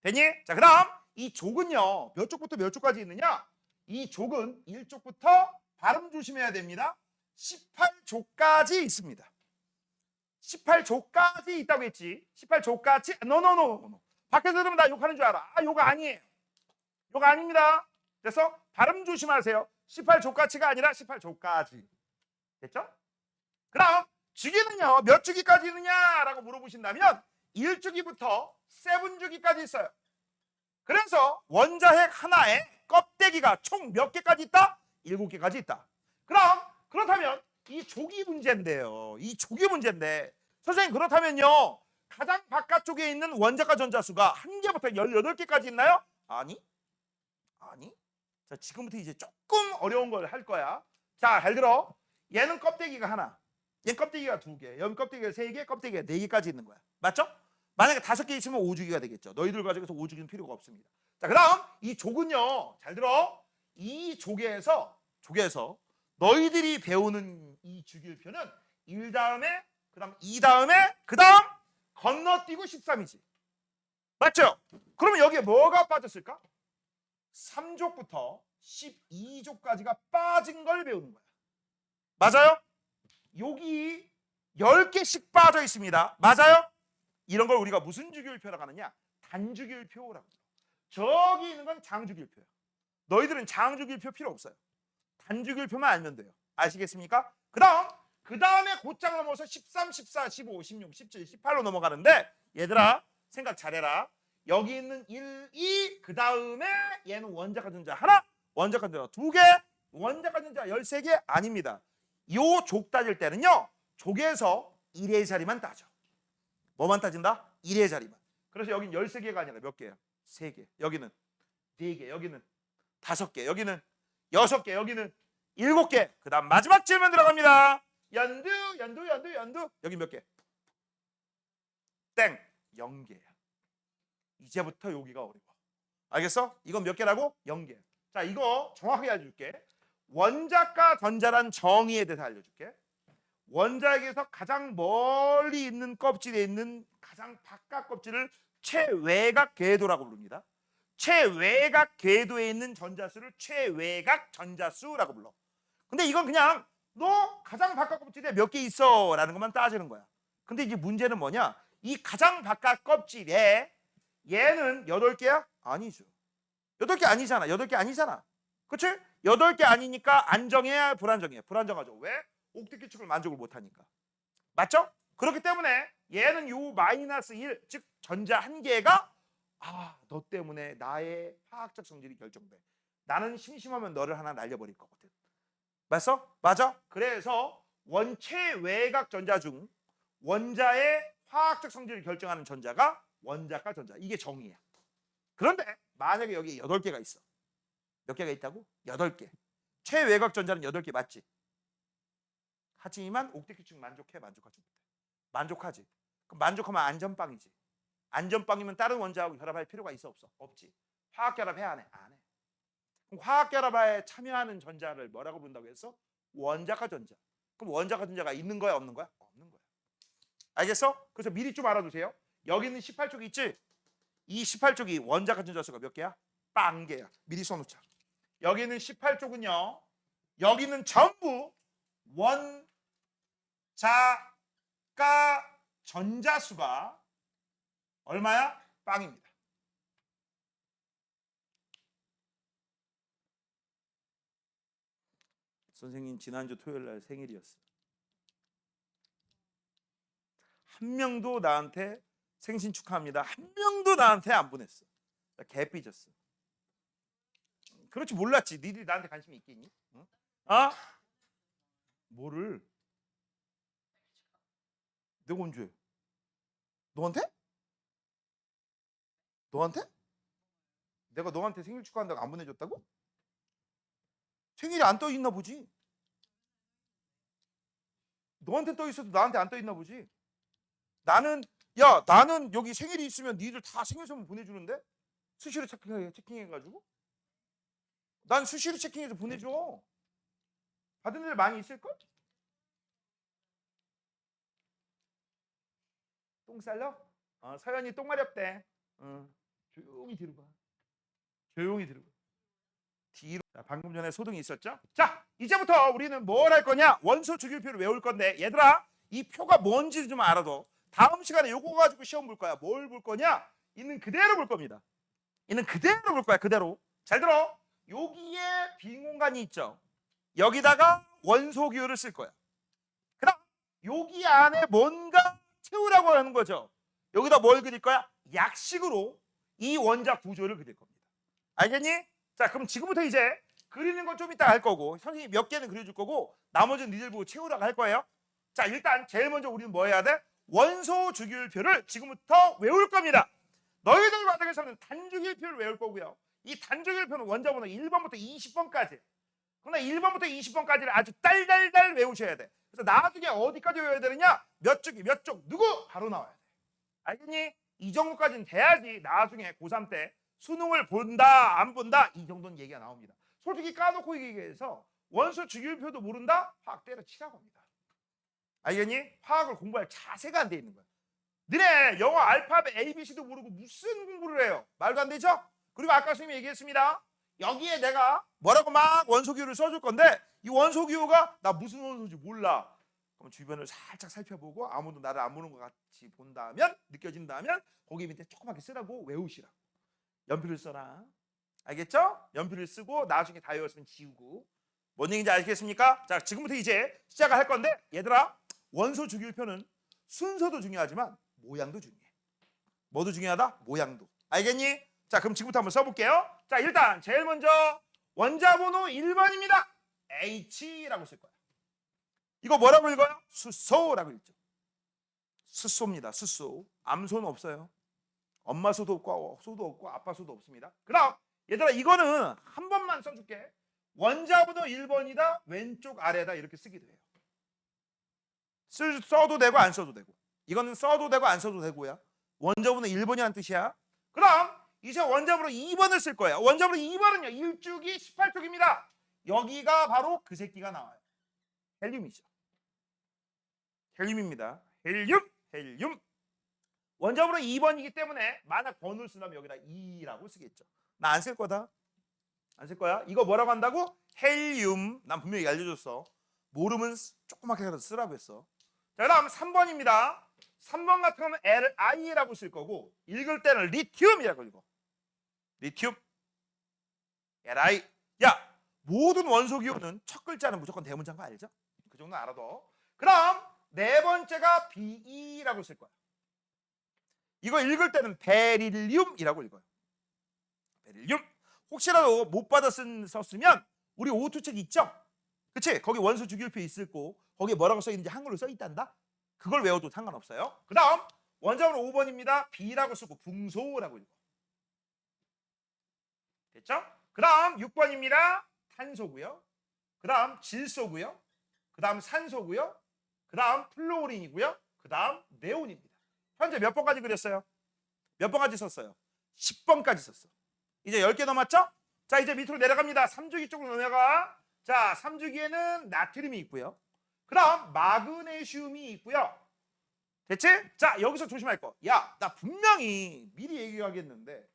되니? 자, 그 다음 이 족은요 몇 쪽부터 몇 쪽까지 있느냐? 이 족은 1쪽부터 발음 조심해야 됩니다. 18족까지 있습니다. 18족까지 있다고 했지. 18족까지? 노노노. 밖에서 들으면 나 욕하는 줄 알아. 아, 욕 아니에요. 욕 아닙니다. 그래서 발음 조심하세요. 18족까지가 아니라 18족까지. 됐죠? 그 다음 주기는요 몇 주기까지 있느냐라고 물어보신다면 1주기부터 7주기까지 있어요. 그래서 원자핵 하나에 껍데기가 총 몇 개까지 있다? 7개까지 있다. 그럼 그렇다면 이 조기 문제인데요. 이 조기 문제인데 선생님 그렇다면요 가장 바깥쪽에 있는 원자과 전자수가 1개부터 18개까지 있나요? 아니. 자, 지금부터 이제 조금 어려운 걸 할 거야. 자, 잘 들어. 얘는 껍데기가 하나, 얘 껍데기가 2개, 여기 껍데기가 3개, 껍데기가 4개까지 있는 거야. 맞죠? 만약에 5개 있으면 5주기가 되겠죠. 너희들 가지고서 5주기는 필요가 없습니다. 자, 그 다음 이 족은요, 잘 들어. 이 족에서 너희들이 배우는 이 주기율표는 1 다음에 그 다음 2 다음에 그 다음 건너뛰고 13이지. 맞죠? 그러면 여기에 뭐가 빠졌을까? 3족부터 12족까지가 빠진 걸 배우는 거야. 맞아요? 여기 10개씩 빠져 있습니다. 맞아요? 이런 걸 우리가 무슨 주기율표라고 하느냐? 단주기율표라고 해요. 저기 있는 건 장주기율표야. 너희들은 장주기율표 필요 없어요. 단주기율표만 알면 돼요. 아시겠습니까? 그 다음에 곧장 넘어서 13, 14, 15, 16, 17, 18로 넘어가는데 얘들아 생각 잘해라. 여기 있는 1, 2, 그 다음에 얘는 원자과 전자 하나, 원자과 전자 2개, 원자과 전자 13개 아닙니다. 요 족 따질 때는요. 족에서 1의 자리만 따져. 뭐만 따진다? 1의 자리만. 그래서 여긴 13개가 아니라 몇 개야? 3개. 여기는 4개. 여기는 5개. 여기는 6개. 여기는 7개. 그 다음 마지막 질문 들어갑니다. 연두. 여기 몇 개? 땡. 0개야. 이제부터 여기가 어려워. 알겠어? 이건 몇 개라고? 0개. 자, 이거 정확하게 알려줄게. 원자과 전자란 정의에 대해서 알려줄게. 원자에게서 가장 멀리 있는 껍질에 있는 가장 바깥 껍질을 최외곽 궤도라고 부릅니다. 최외곽 궤도에 있는 전자수를 최외곽 전자수라고 불러. 근데 이건 그냥 너 가장 바깥 껍질에 몇 개 있어 라는 것만 따지는 거야. 근데 이제 문제는 뭐냐? 이 가장 바깥 껍질에 얘는 8개야? 아니죠. 8개 아니잖아. 8개 아니잖아. 그치? 8개 아니니까 안정해야 불안정해. 불안정하죠. 왜? 옥���기축을 만족을 못하니까. 맞죠? 그렇기 때문에 얘는 요 마이너스 1, 즉 전자 한 개가 너 때문에 나의 화학적 성질이 결정돼. 나는 심심하면 너를 하나 날려버릴 거거든. 맞어? 맞아? 그래서 원체 외곽 전자 중 원자의 화학적 성질을 결정하는 전자가 원자과 전자. 이게 정의야. 그런데 만약에 여기 8개가 있어. 몇 개가 있다고? 8개. 최외곽 전자는 8개 맞지? 하지만 옥���기축 만족해? 만족하지 못해? 만족하지. 그럼 만족하면 안전빵이지. 안전빵이면 다른 원자하고 결합할 필요가 있어 없어? 없지. 화학결합 해 안 해? 안 해. 그럼 화학결합에 참여하는 전자를 뭐라고 부른다고 했어? 원자과 전자. 그럼 원자과 전자가 있는 거야 없는 거야? 없는 거야. 알겠어? 그래서 미리 좀 알아두세요. 여기 있는 18쪽 있지? 이 18쪽이 원자과 전자수가 몇 개야? 빵 개야. 미리 써놓자. 여기 있는 18쪽은요. 여기는 전부 원자과 전자수가 얼마야? 빵입니다. 선생님 지난주 토요일 날 생일이었어. 한 명도 나한테 생신 축하합니다. 한 명도 나한테 안 보냈어. 나 개 삐졌어. 그렇지 몰랐지. 니들이 나한테 관심이 있겠니? 응? 아? 뭐를? 내가 언제? 너한테? 너한테? 내가 너한테 생일 축하한다고 안 보내줬다고? 생일이 안 떠 있나 보지. 너한테 떠 있어도 나한테 안 떠 있나 보지. 나는 나는 여기 생일이 있으면 니들 다 생일 선물 보내주는데 수시로 체킹해가지고 난 수시로 체킹해서 보내줘. 받은 애들 많이 있을걸? 똥 쌀려? 서연이 똥 마렵대. 조용히 뒤로 가. 조용히 뒤로 가. 뒤로. 자, 방금 전에 소등이 있었죠? 자, 이제부터 우리는 뭘 할 거냐? 원소 주기표를 외울 건데 얘들아 이 표가 뭔지 좀 알아둬. 다음 시간에 요거 가지고 시험 볼 거야. 뭘 볼 거냐? 있는 그대로 볼 겁니다. 있는 그대로 볼 거야. 그대로. 잘 들어. 여기에 빈 공간이 있죠. 여기다가 원소 기호를 쓸 거야. 그럼 여기 안에 뭔가 채우라고 하는 거죠. 여기다 뭘 그릴 거야? 약식으로 이 원자 구조를 그릴 겁니다. 알겠니? 자, 그럼 지금부터 이제 그리는 건 좀 이따 할 거고 선생님이 몇 개는 그려줄 거고 나머지는 니들 보고 채우라고 할 거예요. 자, 일단 제일 먼저 우리는 뭐 해야 돼? 원소 주기율표를 지금부터 외울 겁니다. 너희들 과정에서는 단주기율표를 외울 거고요. 이 단주기율표는 원자번호 1번부터 20번까지. 그러나 1번부터 20번까지를 아주 달달달 외우셔야 돼. 그래서 나중에 어디까지 외워야 되느냐? 몇 쪽이 몇 쪽 누구? 바로 나와야 돼. 알겠니? 이 정도까지는 돼야지 나중에 고3 때 수능을 본다 안 본다 이 정도는 얘기가 나옵니다. 솔직히 까놓고 얘기해서 원소 주기율표도 모른다? 화학 때려치라고 합니다. 알겠니? 화학을 공부할 자세가 안 돼 있는 거야. 너네 영어 알파벳 ABC도 모르고 무슨 공부를 해요? 말도 안 되죠? 그리고 아까 선생님이 얘기했습니다. 여기에 내가 뭐라고 막 원소기호를 써줄 건데 이 원소기호가 나 무슨 원소인지 몰라. 그럼 주변을 살짝 살펴보고 아무도 나를 안 보는 것 같이 본다면 느껴진다면 거기 밑에 조그맣게 쓰라고 외우시라고. 연필을 써라. 알겠죠? 연필을 쓰고 나중에 다 외웠으면 지우고. 뭔 얘기인지 알겠습니까? 자, 지금부터 이제 시작을 할 건데 얘들아 원소 주기율표는 순서도 중요하지만 모양도 중요해. 뭐도 중요하다? 모양도. 알겠니? 자, 그럼 지금부터 한번 써볼게요. 자, 일단 제일 먼저 원자번호 1번입니다. H라고 쓸 거야. 이거 뭐라고 읽어요? 수소라고 읽죠. 수소입니다. 수소. 암소는 없어요. 엄마 소도 없고 아빠 소도 없습니다. 그럼 얘들아 이거는 한 번만 써줄게. 원자번호 1번이다. 왼쪽 아래다 이렇게 쓰기도 해요. 써도 되고 안 써도 되고. 이거는 써도 되고 안 써도 되고요. 원자번호 1번이라는 뜻이야. 그럼 이제 원자번호 2번을 쓸 거예요. 원자번호 2번은요. 1주기 18쪽입니다. 여기가 바로 그 새끼가 나와요. 헬륨이죠. 헬륨입니다. 헬륨. 원자번호 2번이기 때문에 만약 번호를 쓰려면 여기다 2라고 쓰겠죠. 나 안 쓸 거다. 안 쓸 거야. 이거 뭐라고 한다고? 헬륨. 난 분명히 알려줬어. 모르면 조그맣게라도 쓰라고 했어. 자, 그 다음 3번입니다. 3번 같은 경우는 LI라고 쓸 거고 읽을 때는 리튬이라고 읽어. 리튬. LI. 야, 모든 원소기호는 첫 글자는 무조건 대문자인 거 알죠? 그 정도는 알아둬. 그럼 네 번째가 BE라고 쓸 거야. 이거 읽을 때는 베릴륨이라고 읽어요. 베릴륨. 혹시라도 못 받아 썼으면 우리 O2책 있죠? 그치? 거기 원소 주기율표 있을 거 거기에 뭐라고 써 있는지 한글로 써 있단다? 그걸 외워도 상관없어요. 그 다음 원자번호 5번입니다. B라고 쓰고 붕소라고 읽어. 됐죠? 그 다음 6번입니다. 탄소고요. 그 다음 질소고요. 그 다음 산소고요. 그 다음 플로린이고요. 그 다음 네온입니다. 현재 몇 번까지 그렸어요? 몇 번까지 썼어요? 10번까지 썼어. 이제 10개 넘었죠? 자, 이제 밑으로 내려갑니다. 3주기 쪽으로 내려가. 자, 3주기에는 나트륨이 있고요. 그 다음 마그네슘이 있고요. 됐지? 자, 여기서 조심할 거. 야, 나 분명히 미리 얘기하겠는데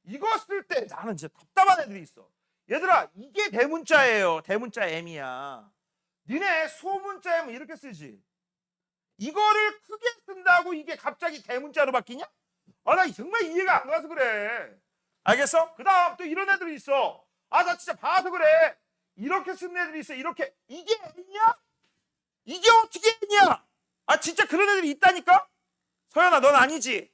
이거 쓸 때 나는 진짜 답답한 애들이 있어. 얘들아, 이게 대문자예요. 대문자 M이야. 니네 소문자 M은 이렇게 쓰지. 이거를 크게 쓴다고 이게 갑자기 대문자로 바뀌냐? 아, 나 정말 이해가 안 가서 그래. 알겠어? 그 다음 또 이런 애들이 있어. 아, 나 진짜 봐서 그래. 이렇게 쓰는 애들이 있어. 이렇게. 이게 애냐? 이게 어떻게 애냐? 아 진짜 그런 애들이 있다니까? 서연아 넌 아니지?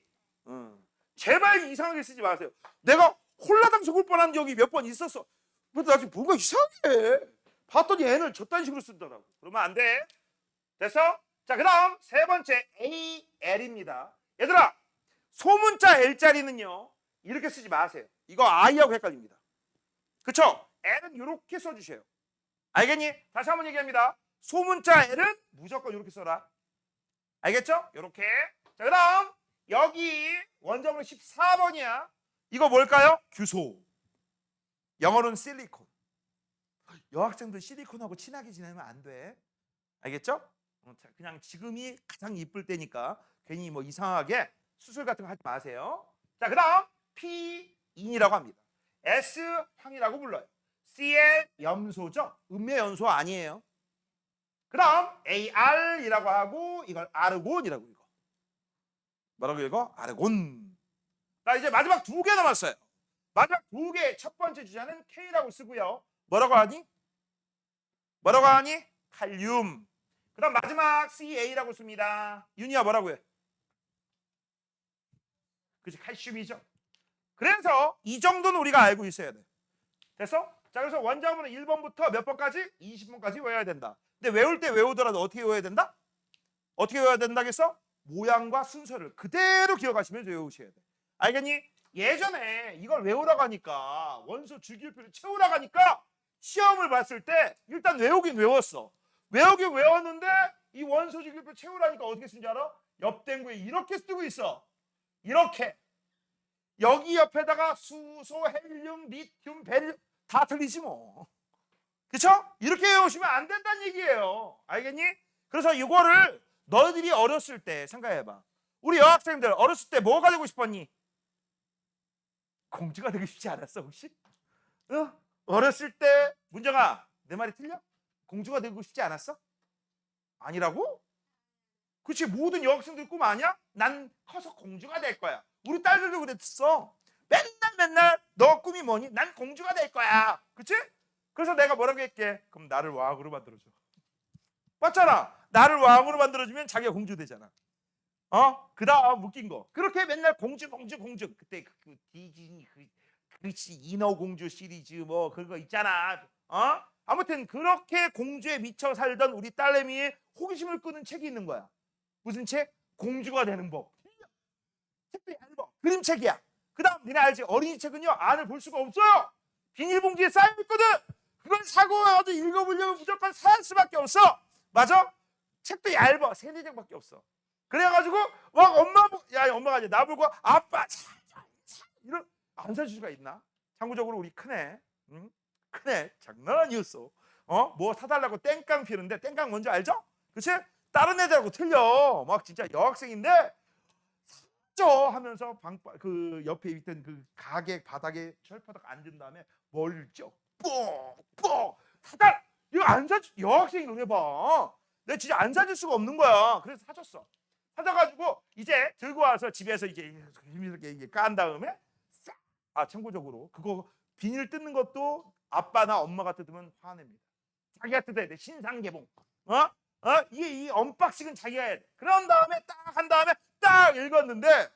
제발 이상하게 쓰지 마세요. 내가 홀라당 속을 뻔한 적이 몇 번 있었어. 근데 나 지금 뭔가 이상해. 봤더니 N을 저딴 식으로 쓴다고. 그러면 안 돼. 됐어? 자 그다음 세 번째 AL입니다. 얘들아 소문자 L자리는요 이렇게 쓰지 마세요. 이거 I하고 헷갈립니다. 그쵸? L은 이렇게 써주세요. 알겠니? 다시 한번 얘기합니다. 소문자 L은 무조건 이렇게 써라. 알겠죠? 이렇게. 자 그다음 여기 원점으로 14번이야. 이거 뭘까요? 규소. 영어로는 실리콘. 여학생들 실리콘하고 친하게 지내면 안 돼. 알겠죠? 그냥 지금이 가장 이쁠 때니까 괜히 뭐 이상하게 수술 같은 거 하지 마세요. 자, 그다음 P인이라고 합니다. S 황이라고 불러요. Cl 염소죠. 음매연소 아니에요. 그다음 AR이라고 하고 이걸 아르곤이라고 읽어. 뭐라고 읽어? 아르곤. 자, 이제 마지막 두 개 남았어요. 마지막 두 개 첫 번째 주자는 K라고 쓰고요. 뭐라고 하니? 뭐라고 하니? 칼륨. 그다음 마지막 CA라고 씁니다. 윤희야 뭐라고 해? 그치 칼슘이죠. 그래서 이 정도는 우리가 알고 있어야 돼. 됐어? 자 그래서 원자문은 1번부터 몇 번까지? 20번까지 외워야 된다. 근데 외울 때 외우더라도 어떻게 외워야 된다? 어떻게 외워야 된다겠어? 모양과 순서를 그대로 기억하시면서 외우셔야 돼. 알겠니? 예전에 이걸 외우라고 하니까 원소 주기율표를 채우라고 하니까 시험을 봤을 때 일단 외우긴 외웠어. 외우긴 외웠는데 이 원소 주기율표 채우라니까 어떻게 쓴지 알아? 옆댕구에 이렇게 쓰고 있어. 이렇게. 여기 옆에다가 수소, 헬륨, 리튬, 베릴륨 다 틀리지 뭐. 그쵸? 이렇게 외우시면 안 된다는 얘기예요. 알겠니? 그래서 이거를 너희들이 어렸을 때 생각해봐. 우리 여학생들 어렸을 때 뭐가 되고 싶었니? 공주가 되고 싶지 않았어 혹시? 어렸을 때 문정아 내 말이 틀려? 공주가 되고 싶지 않았어? 아니라고? 그치 모든 여학생들 꿈 아니야? 난 커서 공주가 될 거야. 우리 딸들도 그랬어. 맨날 너 꿈이 뭐니? 난 공주가 될 거야. 그치? 그래서 내가 뭐라고 했게? 그럼 나를 왕으로 만들어줘. 맞잖아. 나를 왕으로 만들어주면 자기가 공주 되잖아. 그 다음 웃긴 거. 그렇게 맨날 공주. 그때 그 디즈니 그렇지 인어공주 시리즈 뭐 그거 있잖아. 아무튼 그렇게 공주에 미쳐 살던 우리 딸내미의 호기심을 끄는 책이 있는 거야. 무슨 책? 공주가 되는 법. 책도 얇아. 그림책이야. 그 다음 니네 알지? 어린이 책은요 안을 볼 수가 없어요. 비닐봉지에 쌓여있거든. 그걸 사고 와서 읽어보려면 무조건 사야 할 수밖에 없어. 맞아? 책도 얇아. 3-4장밖에 없어. 그래가지고 막 엄마가 이제 나보고 아빠 이런 안 사줄 수가 있나? 참고적으로 우리 큰애 큰애 장난 아니었어. 뭐 사달라고 땡깡 피우는데 땡깡 뭔지 알죠? 그치? 다른 애들하고 틀려. 막 진짜 여학생인데 사줘 하면서 그 옆에 있던 그 가게 바닥에 철퍼덕 앉은 다음에 머리를 쩍 뽁뽁 사달 이거 안 사줘. 여학생이 너네 봐. 내가 진짜 안 사줄 수가 없는 거야. 그래서 사줬어. 사줘가지고 이제 들고 와서 집에서 이제 힘있게 깐 다음에 참고적으로 그거 비닐 뜯는 것도 아빠나 엄마가 뜯으면 화냅니다. 자기가 뜯어야 돼. 신상개봉. 이게 이 언박싱은 자기가 해야 돼. 그런 다음에 딱 한 다음에 딱 읽었는데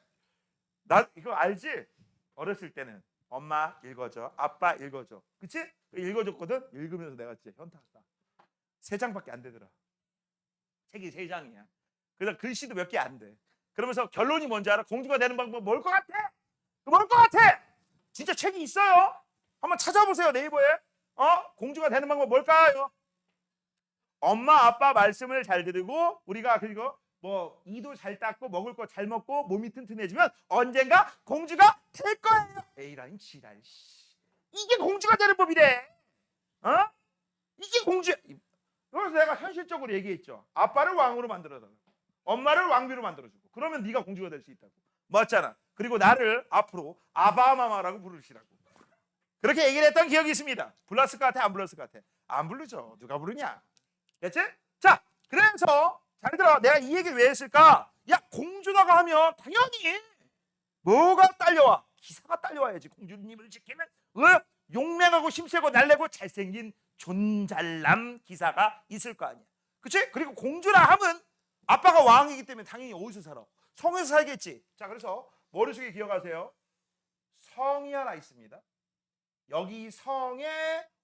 나 이거 알지? 어렸을 때는 엄마 읽어줘, 아빠 읽어줘, 그치? 읽어줬거든. 읽으면서 내가 진짜 현타 왔다. 3장밖에 안 되더라. 책이 3장이야. 그래서 글씨도 몇 개 안 돼. 그러면서 결론이 뭔지 알아? 공주가 되는 방법 뭘 것 같아? 뭘 것 같아? 진짜 책이 있어요. 한번 찾아보세요 네이버에. 공주가 되는 방법 뭘까요? 엄마 아빠 말씀을 잘 들으고 우리가 그리고 뭐 이도 잘 닦고 먹을 거 잘 먹고 몸이 튼튼해지면 언젠가 공주가 될 거예요. 에이라인 지랄. 이게 공주가 되는 법이래. 이게 공주. 그래서 내가 현실적으로 얘기했죠. 아빠를 왕으로 만들어달라고. 엄마를 왕비로 만들어주고. 그러면 네가 공주가 될 수 있다고. 맞잖아. 그리고 나를 앞으로 아바마마라고 부르시라고. 그렇게 얘기를 했던 기억이 있습니다. 불렀을 것 같아? 안 불렀을 것 같아? 안 부르죠. 누가 부르냐? 됐지? 자, 그래서 잘 들어. 내가 이 얘기를 왜 했을까? 야, 공주나가 하면 당연히 뭐가 딸려와? 기사가 딸려와야지. 공주님을 지키면 용맹하고 힘세고 날래고 잘생긴 존잘남 기사가 있을 거 아니야. 그치? 그리고 공주라 함은 아빠가 왕이기 때문에 당연히 어디서 살아? 성에서 살겠지. 자, 그래서 머릿속에 기억하세요. 성이 하나 있습니다. 여기 성의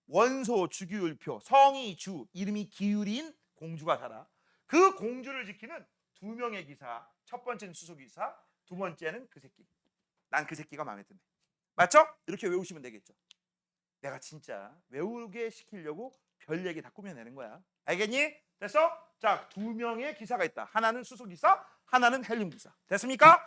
원소 주기율표, 성이 주, 이름이 기율인 공주가 살아. 그 공주를 지키는 두 명의 기사. 첫 번째는 수소기사, 두 번째는 그 새끼. 난 그 새끼가 마음에 드네. 맞죠? 이렇게 외우시면 되겠죠. 내가 진짜 외우게 시키려고 별 얘기 다 꾸며내는 거야. 알겠니? 됐어? 자, 두 명의 기사가 있다. 하나는 수소기사, 하나는 헬륨기사. 됐습니까?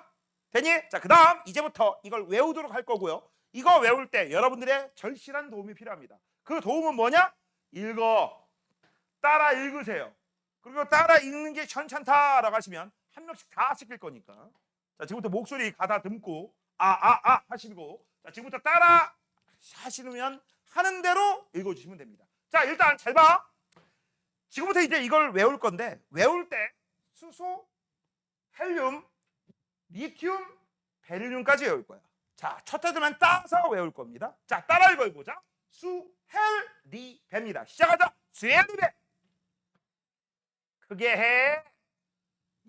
됐니? 자, 그 다음 이제부터 이걸 외우도록 할 거고요. 이거 외울 때 여러분들의 절실한 도움이 필요합니다. 그 도움은 뭐냐? 읽어. 따라 읽으세요. 그리고 따라 읽는 게 괜찮다라고 하시면 한 명씩 다 시킬 거니까. 자, 지금부터 목소리 가다듬고 하시고, 자, 지금부터 따라 하시면 하는 대로 읽어주시면 됩니다. 자, 일단 잘 봐. 지금부터 이제 이걸 외울 건데, 외울 때 수소, 헬륨, 리튬, 베릴륨까지 외울 거야. 자, 첫 테드만 따서 외울 겁니다. 자, 따라 읽어보자. 수, 헬, 리, 베입니다. 시작하자. 수헬리베. 크게 해.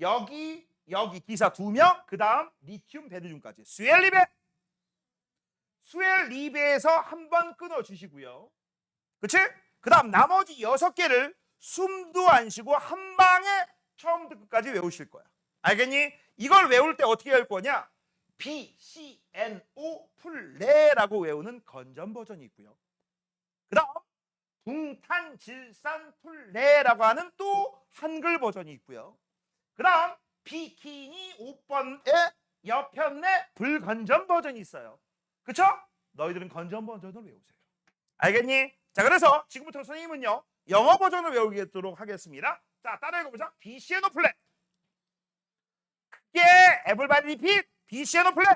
여기 기사 두 명, 그 다음 리튬, 베릴륨까지. 수헬리베. 수헬리베에서 한 번 끊어주시고요. 그치? 그 다음 나머지 6개를 숨도 안 쉬고 한 방에 처음부터 끝까지 외우실 거야. 알겠니? 이걸 외울 때 어떻게 할 거냐? BCNO 풀레라고 외우는 건전 버전이 있고요. 그 다음 붕탄질산 풀레라고 하는 또 한글 버전이 있고요. 그 다음 비키니 5번의 여편의 불건전 버전이 있어요. 그쵸? 너희들은 건전 버전을 외우세요. 알겠니? 자, 그래서 지금부터 선생님은요 영어 버전을 외우도록 하겠습니다. 자, 따라 읽어보자. BCNO 풀레. 크게 everybody repeat. BCNO 풀레.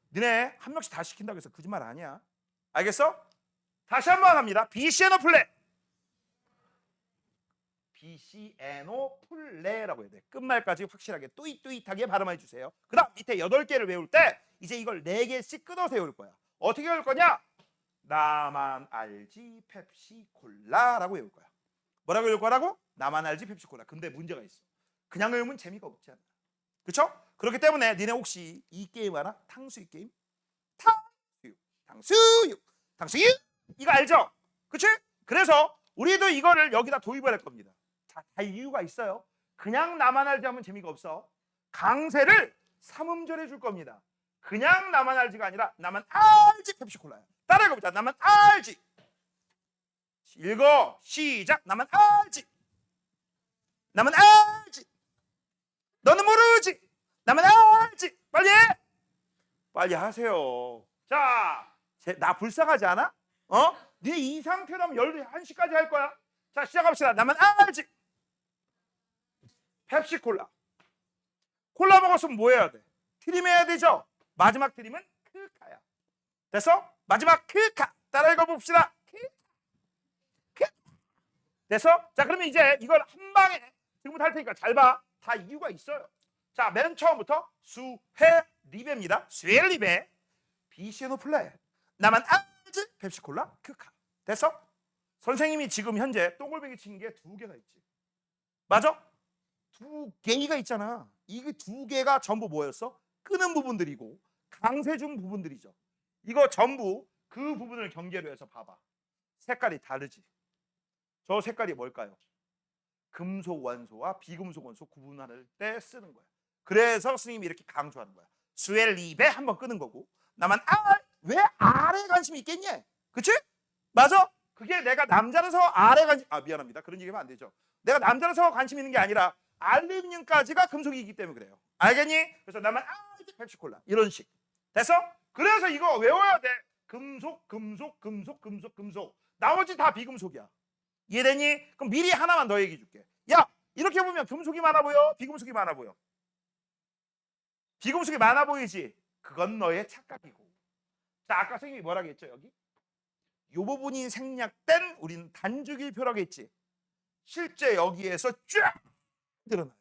너네 한 명씩 다 시킨다고 해서 거짓말 아니야. 알겠어? 다시 한번 합니다. BCNO 풀레. BCNO 풀레라고 해야 돼. 끝말까지 확실하게 뚜잇뚜잇하게 발음해 주세요. 그 다음 밑에 8개를 외울 때 이제 이걸 4개씩 끊어서 외울 거야. 어떻게 외울 거냐? 나만 알지 펩시콜라라고 외울 거야. 뭐라고 외울 거라고? 나만 알지 펩시콜라. 근데 문제가 있어. 그냥 외우면 재미가 없지 않나. 그렇죠? 그렇기 때문에 니네 혹시 이 게임 알아? 탕수육 게임? 탕수육 이거 알죠? 그치? 그래서 우리도 이거를 여기다 도입을 할 겁니다. 자, 다 이유가 있어요. 그냥 나만 알지 하면 재미가 없어. 강세를 삼음절해 줄 겁니다. 그냥 나만 알지가 아니라 나만 알지 펩시콜라야. 따라 읽어보자. 나만 알지. 읽어. 시작. 나만 알지. 나만 알지. 너는 모르지. 나만 알지. 빨리 해. 빨리 하세요. 자, 나 불쌍하지 않아? 네 이 상태라면 11시까지 할 거야. 자, 시작합시다. 나만 알지. 펩시콜라. 콜라 먹었으면 뭐 해야 돼? 트림해야 되죠? 마지막 트림은 크카야. 됐어? 마지막 크카. 따라 읽어봅시다. 크카. 됐어? 자, 그러면 이제 이걸 한 방에 지금부터 할 테니까 잘 봐. 다 이유가 있어요. 자, 맨 처음부터 수헬리베입니다. 수헬리베. BCNO 풀레. 나만 알지 펩시콜라 크카. 됐어? 선생님이 지금 현재 똥골뱅이 치는 게 2개가 있지. 맞아? 2개가 있잖아. 이 2개가 전부 뭐였어? 끄는 부분들이고 강세 준 부분들이죠. 이거 전부 그 부분을 경계로 해서 봐봐. 색깔이 다르지. 저 색깔이 뭘까요? 금속 원소와 비금속 원소 구분할 때 쓰는 거야. 그래서 스님이 이렇게 강조하는 거야. 수엘리베 한번 끄는 거고. 나만 왜 알에 관심이 있겠니? 그치? 맞아? 그게 내가 남자라서 알에 관심 미안합니다. 그런 얘기하면 안 되죠. 내가 남자라서 관심 있는 게 아니라 알루미늄까지가 금속이기 때문에 그래요. 알겠니? 그래서 나만 알지 펩시콜라 이런 식. 됐어? 그래서 이거 외워야 돼. 금속. 나머지 다 비금속이야. 이해되니? 그럼 미리 하나만 더 얘기해 줄게. 야, 이렇게 보면 금속이 많아 보여? 비금속이 많아 보여? 비금속이 많아 보이지? 그건 너의 착각이고. 자, 아까 선생님이 뭐라고 했죠? 여기 이 부분이 생략된 우리는 단주기표라고 했지. 실제 여기에서 쫙 드러나요.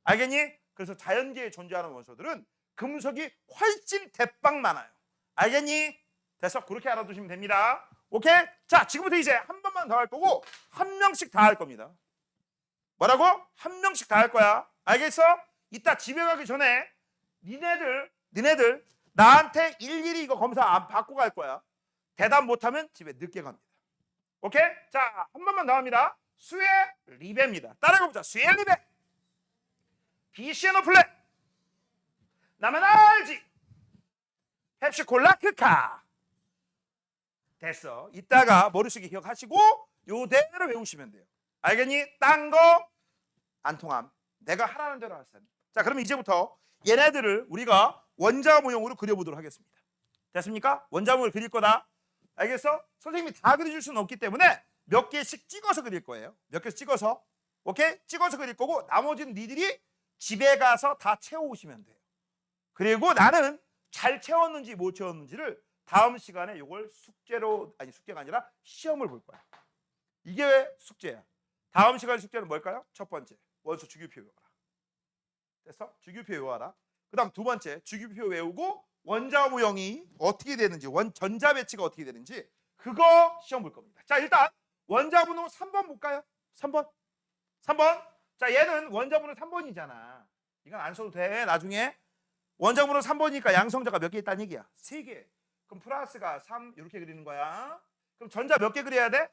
알겠니? 그래서 자연계에 존재하는 원소들은 금속이 훨씬 대빵 많아요. 알겠니? 됐어? 그렇게 알아두시면 됩니다. 오케이? 자, 지금부터 이제 한 번만 더 할 거고 한 명씩 다 할 겁니다. 뭐라고? 한 명씩 다 할 거야. 알겠어? 이따 집에 가기 전에 니네들 나한테 일일이 이거 검사 안 받고 갈 거야. 대답 못하면 집에 늦게 갑니다. 오케이? 자, 한 번만 더 합니다. 수의 리베입니다. 따라해보자. 수의 리베. 비시에노 플레. 나만 알지. 펩시콜라 크카. 됐어. 이따가 머릿속에 기억하시고 요대로 외우시면 돼요. 알겠니? 딴 거 안 통함. 내가 하라는 대로 하세요. 자, 그럼 이제부터 얘네들을 우리가 원자 모형으로 그려보도록 하겠습니다. 됐습니까? 원자 모형을 그릴 거다. 알겠어? 선생님이 다 그려줄 수는 없기 때문에 몇 개씩 찍어서 그릴 거예요. 몇 개씩 찍어서. 오케이? 찍어서 그릴 거고 나머지는 니들이 집에 가서 다 채워오시면 돼요. 그리고 나는 잘 채웠는지 못 채웠는지를 다음 시간에 이걸 숙제로, 아니 숙제가 아니라 시험을 볼 거야. 이게 왜 숙제야? 다음 시간 숙제는 뭘까요? 첫 번째, 원소 주기표 외워라. 됐어? 주기표 외워라. 그 다음 두 번째, 주기표 외우고 원자 모형이 어떻게 되는지, 전자 배치가 어떻게 되는지 그거 시험 볼 겁니다. 자, 일단 원자 번호 3번 볼까요? 3번. 자, 얘는 원자 번호 3번이잖아. 이건 안 써도 돼. 나중에 원자 번호 3번이니까 양성자가 몇 개 있다는 얘기야? 3개. 그럼 플러스가 3 이렇게 그리는 거야. 그럼 전자 몇 개 그려야 돼?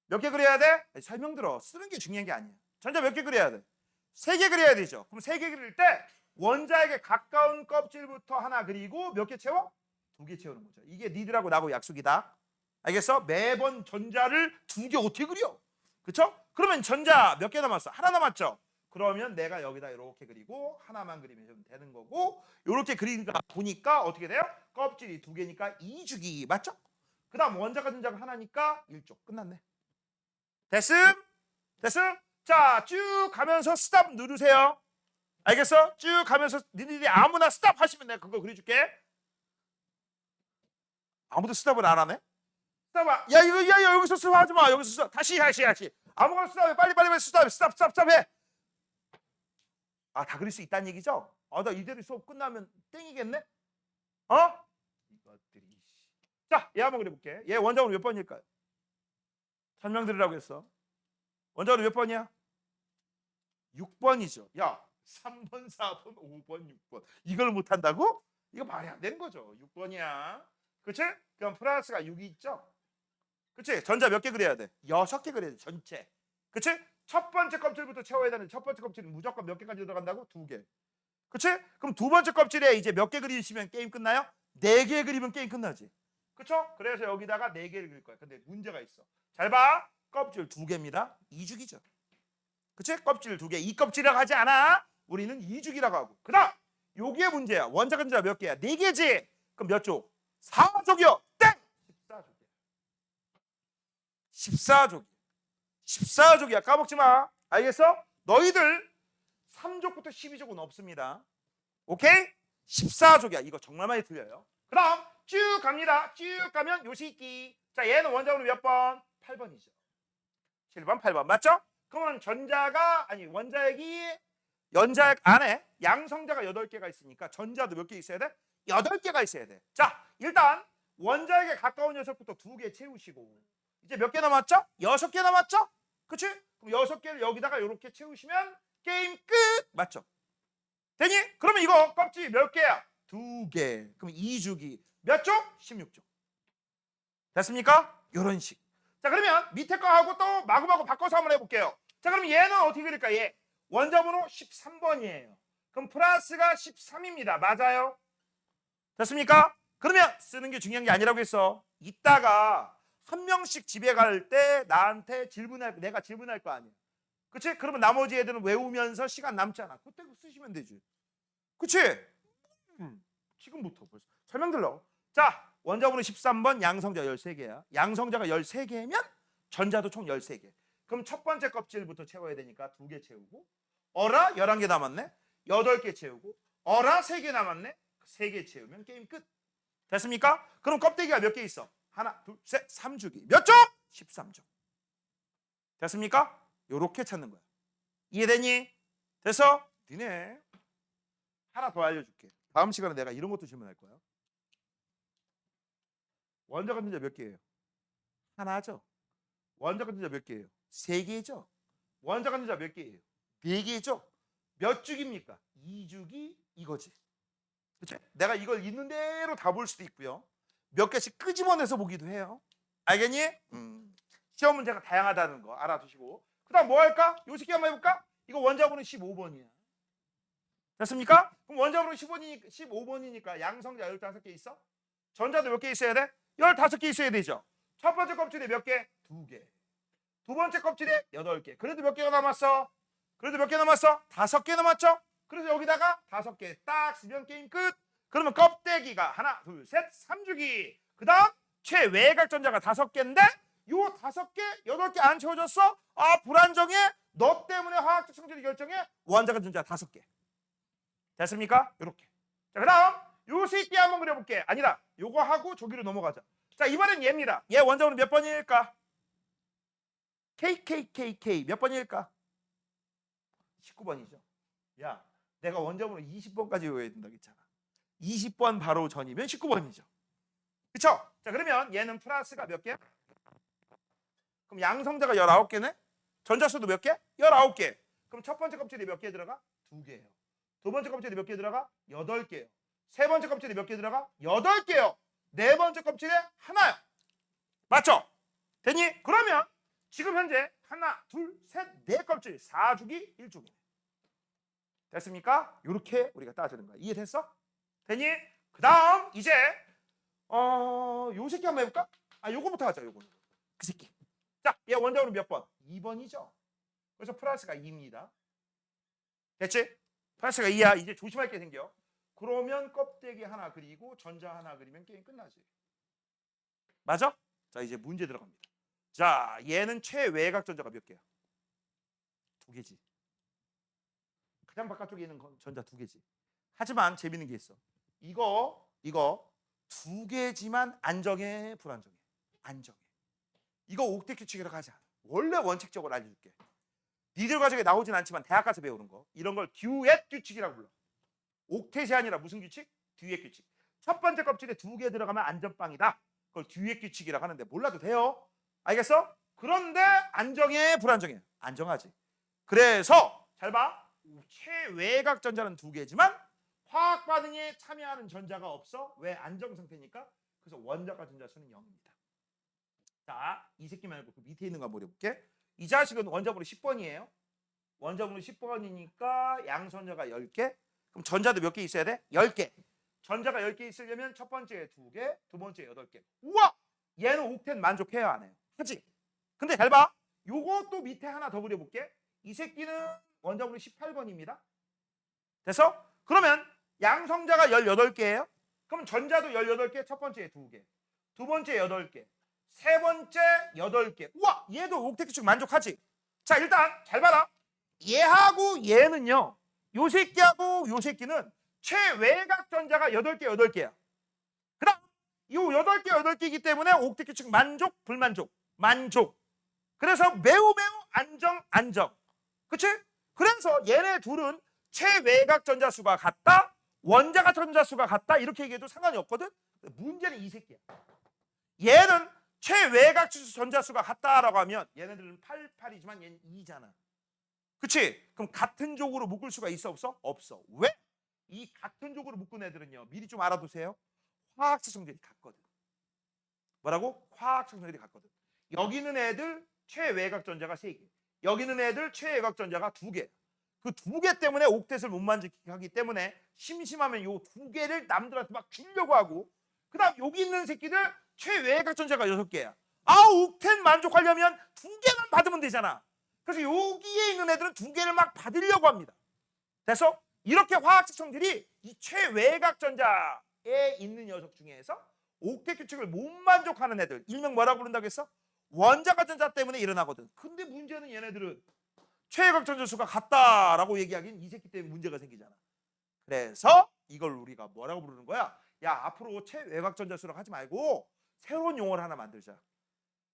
몇 개 그려야 돼? 아니, 설명 들어. 쓰는 게 중요한 게 아니야. 전자 몇 개 그려야 돼? 3개 그려야 되죠. 그럼 3개 그릴 때 원자에게 가까운 껍질부터 하나 그리고 몇 개 채워? 2개 채우는 거죠. 이게 니들하고 나하고 약속이다. 알겠어? 매번 전자를 2개 어떻게 그려? 그쵸? 그러면 전자 몇 개 남았어? 하나 남았죠? 그러면 내가 여기다 이렇게 그리고 하나만 그리면 되는 거고, 이렇게 그리니까 보니까 어떻게 돼요? 껍질이 2개니까 2주기 맞죠? 그 다음 원자가 전자가 하나니까 1쪽. 끝났네. 됐음? 자, 쭉 가면서 스탑 누르세요. 알겠어? 쭉 가면서 니들이 아무나 스탑 하시면 내가 그거 그려줄게. 아무도 스탑을 안 하네? 스탑. 야, 여기서 스탑 하지 마. 여기서 스탑. 다시. 아무거나 스탑해. 빨리 스탑 해. 아, 다 그릴 수 있다는 얘기죠? 아, 나 이대로 수업 끝나면 땡이겠네? 어? 이것들이. 자, 얘 한번 그려볼게. 얘 원자번호 몇 번일까요? 설명 드리라고 했어. 원자번호 몇 번이야? 6번이죠. 야, 3번, 4번, 5번, 6번. 이걸 못한다고? 이거 말이 안 되는 거죠. 6번이야. 그치? 그럼 플러스가 6이 있죠? 그치? 전자 몇 개 그려야 돼? 6개 그려야 돼. 전체. 그치? 첫 번째 껍질부터 채워야 되는데 첫 번째 껍질은 무조건 몇 개까지 들어간다고? 2개. 그치? 그럼 두 번째 껍질에 이제 몇 개 그리시면 게임 끝나요? 4개 그리면 게임 끝나지. 그쵸? 그래서 여기다가 4개를 그릴 거야. 근데 문제가 있어. 잘 봐. 껍질 2개입니다. 2주기죠. 그치? 껍질 2개. 이 껍질이라고 하지 않아. 우리는 2주기라고 하고. 그 다음 여기에 문제야. 원자 전자 몇 개야? 4개지. 그럼 몇 쪽? 4족이요. 땡! 14족이야. 14족이야. 까먹지 마. 알겠어? 너희들 3족부터 12족은 없습니다. 오케이? 14족이야. 이거 정말 많이 틀려요. 그 다음 쭉 갑니다. 쭉 가면 요시끼. 자, 얘는 원자번호 몇 번? 8번이죠. 7번, 8번. 맞죠? 그러면 원자액이 연자액 안에 양성자가 8개가 있으니까 전자도 몇 개 있어야 돼? 8개가 있어야 돼. 자, 일단 원자액에 가까운 녀석부터 2개 채우시고 이제 몇 개 남았죠? 6개 남았죠? 그치? 그럼 6개를 여기다가 이렇게 채우시면 게임 끝! 맞죠? 되니? 그러면 이거 껍질 몇 개야? 2개. 그럼 2주기. 몇 쪽? 16쪽. 됐습니까? 요런 식. 자, 그러면 밑에 거하고 또 마구마구 바꿔서 한번 해볼게요. 자, 그럼 얘는 어떻게 그릴까? 얘 원자번호 13번이에요. 그럼 플러스가 13입니다. 맞아요? 됐습니까? 그러면 쓰는 게 중요한 게 아니라고 했어. 이따가 한 명씩 집에 갈 때 나한테 내가 질문할 거 아니야. 그치? 그러면 나머지 애들은 외우면서 시간 남잖아. 그때 쓰시면 되지. 그치? 지금부터 벌써 설명 들러. 자, 원자번호 13번 양성자 13개야. 양성자가 13개면 전자도 총 13개. 그럼 첫 번째 껍질부터 채워야 되니까 2개 채우고, 어라 11개 남았네. 8개 채우고, 어라 3개 남았네. 3개 채우면 게임 끝. 됐습니까? 그럼 껍데기가 몇 개 있어? 하나, 둘, 셋, 3주기. 몇 쪽? 13쪽. 됐습니까? 요렇게 찾는 거야. 이해되니? 됐어? 니네 하나 더 알려줄게. 다음 시간에 내가 이런 것도 질문할 거야. 원자가 전자 몇 개예요? 하나죠. 원자가 전자 몇 개예요? 3개죠. 원자가 전자 몇 개예요? 4개죠. 몇 주기입니까? 2주기 이거지. 그렇죠? 내가 이걸 있는 대로 다 볼 수도 있고요. 몇 개씩 끄집어내서 보기도 해요. 알겠니? 시험 문제가 다양하다는 거 알아두시고. 그다음 뭐 할까? 요 새끼 한번 해볼까? 이거 원자번호 15번이야. 됐습니까? 그럼 원자번호 15번이니까 양성자 15개 있어? 전자도 몇 개 있어야 돼? 15개 있어야 되죠. 첫 번째 껍질에 몇 개? 2개. 두 번째 껍질에 8개. 그래도 몇 개가 남았어? 5개 남았죠? 그래서 여기다가 5개 딱 쓰면 게임 끝. 그러면 껍데기가 하나, 둘, 셋, 3주기. 그 다음 최외곽 전자가 5개인데 요 5개, 8개 안 채워졌어? 아, 불안정해? 너 때문에 화학적 성질이 결정해? 원자가 전자 5개. 됐습니까? 요렇게. 자, 그 다음 요 새끼 한번 그려볼게. 아니다, 요거 하고 저기로 넘어가자. 자, 이번엔 얘입니다. 얘 원자번호 몇 번일까? KKKK 몇 번일까? 19번이죠. 야, 내가 원자번호 20번까지 외워야 된다 했잖아. 20번 바로 전이면 19번이죠. 그쵸? 자, 그러면 얘는 플러스가 몇 개? 그럼 양성자가 19개네? 전자수도 몇 개? 19개. 그럼 첫 번째 껍질에 몇 개 들어가? 2개예요. 두 번째 껍질에 몇 개 들어가? 8개예요. 세 번째 껍질에 몇 개 들어가? 8개요. 네 번째 껍질에 하나요. 맞죠? 됐니? 그러면 지금 현재 하나, 둘, 셋, 네 껍질 4주기 1주기. 됐습니까? 이렇게 우리가 따지는 거야. 이해됐어? 됐니? 그 다음 이제 요 새끼 한번 해볼까? 아, 요거부터 하자. 요거 그 새끼. 자, 얘 원자번호 몇 번? 2번이죠. 그래서 플러스가 2입니다. 됐지? 플러스가 2야. 이제 조심할 게 생겨. 그러면 껍데기 하나 그리고 전자 하나 그리면 게임 끝나지. 맞아? 자, 이제 문제 들어갑니다. 자, 얘는 최외곽 전자가 몇 개야? 2개지. 가장 바깥쪽에 있는 건 전자 2개지. 하지만 재밌는 게 있어. 이거 2개지만 안정해, 불안정해? 안정해. 이거 옥텟 규칙이라고 하지 않아. 원래 원칙적으로 알려줄게. 니들 과정에 나오진 않지만 대학 가서 배우는 거. 이런 걸 듀엣 규칙이라고 불러. 옥텟이 아니라 무슨 규칙? 듀엣 규칙. 첫 번째 껍질에 2개 들어가면 안전빵이다. 그걸 듀엣 규칙이라고 하는데 몰라도 돼요. 알겠어? 그런데 안정해, 불안정해? 안정하지. 그래서 잘 봐. 최외곽 전자는 2개지만 화학 반응에 참여하는 전자가 없어. 왜? 안정 상태니까. 그래서 원자과 전자 수는 0입니다. 자, 이 새끼 말고 그 밑에 있는 거 한번 해볼게. 이 자식은 원자번호 10번이에요. 원자번호 10번이니까 양전자가 10개. 그럼 전자도 몇 개 있어야 돼? 10개. 전자가 10개 있으려면 첫 번째에 2개, 두 번째에 8개. 우와! 얘는 옥텐 만족해요, 안 해요? 하지? 근데 잘 봐. 요것도 밑에 하나 더 그려볼게. 이 새끼는 원자번호 18번입니다. 됐어? 그러면 양성자가 18개예요. 그럼 전자도 18개, 첫 번째에 2개, 두 번째 8개, 세 번째 8개. 우와! 얘도 옥텟 규칙 만족하지? 자, 일단 잘 봐라. 얘하고 얘는요. 요 새끼하고 요 새끼는 최외곽 전자가 8개, 8개야. 그 다음 요 8개, 8개이기 때문에 옥텟 규칙 만족, 불만족, 만족. 그래서 매우 안정. 그치? 그래서 얘네 둘은 최외곽 전자수가 같다, 원자가 전자수가 같다 이렇게 얘기해도 상관이 없거든. 문제는 이 새끼야. 얘는 최외곽 전자수가 같다라고 하면 얘네들은 8, 8이지만 얘는 2잖아. 그치? 그럼 같은 족으로 묶을 수가 있어, 없어? 없어. 왜? 이 같은 족으로 묶은 애들은요, 미리 좀 알아두세요. 화학적 성질이 같거든. 뭐라고? 화학적 성질이 같거든. 여기 있는 애들 최외곽 전자가 3개, 여기 있는 애들 최외곽 전자가 2개. 그 2개 때문에 옥텟을 못 만족하기 때문에 심심하면 요 2개를 남들한테 막 주려고 하고, 그 다음 여기 있는 새끼들 최외곽 전자가 6개야. 아, 옥텟 만족하려면 2개만 받으면 되잖아. 그래서 여기에 있는 애들은 2개를 막 받으려고 합니다. 됐어? 이렇게 화학적 성질이 이 최외곽 전자에 있는 녀석 중에서 옥텟 규칙을 못 만족하는 애들, 일명 뭐라고 부른다고 했어? 원자과 전자 때문에 일어나거든. 근데 문제는 얘네들은 최외곽 전자수가 같다라고 얘기하긴 이 새끼 때문에 문제가 생기잖아. 그래서 이걸 우리가 뭐라고 부르는 거야? 야, 앞으로 최외곽 전자수라고 하지 말고 새로운 용어를 하나 만들자.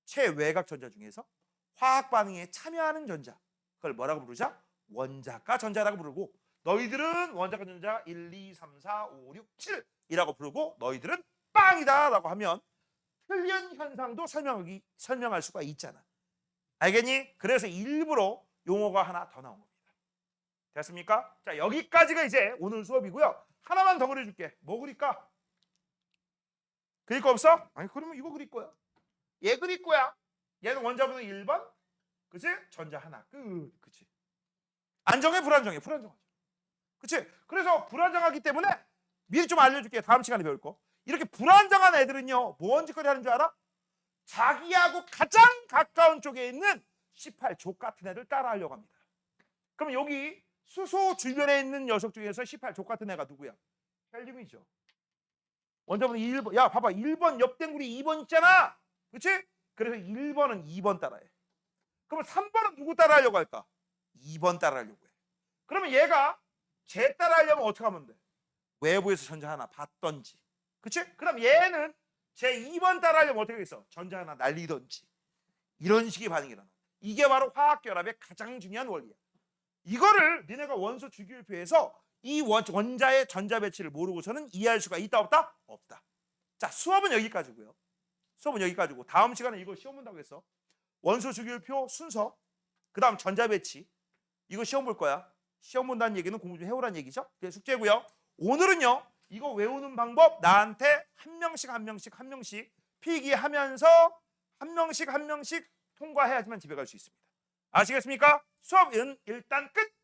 최외곽 전자 중에서 화학 반응에 참여하는 전자, 그걸 뭐라고 부르자? 원자과 전자라고 부르고, 너희들은 원자과 전자 1, 2, 3, 4, 5, 6, 7이라고 부르고, 너희들은 빵이다 라고 하면 틀린 현상도 설명할 수가 있잖아. 알겠니? 그래서 일부러 용어가 하나 더 나온 겁니다. 됐습니까? 자, 여기까지가 이제 오늘 수업이고요. 하나만 더 그려줄게. 뭐 그릴까? 그릴 거 없어? 아니, 그러면 이거 그릴 거야. 얘 그릴 거야. 얘는 원자번호 1번. 그치? 전자 하나. 그치? 안정해, 불안정해? 불안정하죠. 그치? 그래서 불안정하기 때문에 미리 좀 알려줄게. 다음 시간에 배울 거. 이렇게 불안정한 애들은요, 뭔 짓거리 하는 줄 알아? 자기하고 가장 가까운 쪽에 있는 18족 같은 애를 따라하려고 합니다. 그럼 여기 수소 주변에 있는 녀석 중에서 18족 같은 애가 누구야? 헬륨이죠. 원자번호 1번. 야, 봐봐. 1번 옆댕구리 2번 있잖아. 그치? 그래서 1번은 2번 따라해. 그러면 3번은 누구 따라하려고 할까? 2번 따라하려고 해. 그러면 얘가 쟤 따라하려면 어떻게 하면 돼? 외부에서 전자 하나 받던지. 그치? 그럼 얘는 제 2번 따라하려면 어떻게 하겠어? 전자 하나 날리던지. 이런 식의 반응이 일어나. 이게 바로 화학결합의 가장 중요한 원리야. 이거를 니네가 원소 주기율표에서 이 원자의 전자 배치를 모르고서는 이해할 수가 있다 없다? 없다. 자, 수업은 여기까지고요. 수업은 여기까지고 다음 시간에 이거 시험 본다고 했어. 원소 주기율표 순서, 그 다음 전자 배치. 이거 시험 볼 거야. 시험 본다는 얘기는 공부 좀 해오라는 얘기죠. 그게 숙제고요. 오늘은요, 이거 외우는 방법 나한테 한 명씩 필기하면서 한 명씩 통과해야지만 집에 갈 수 있습니다. 아시겠습니까? 수업은 일단 끝!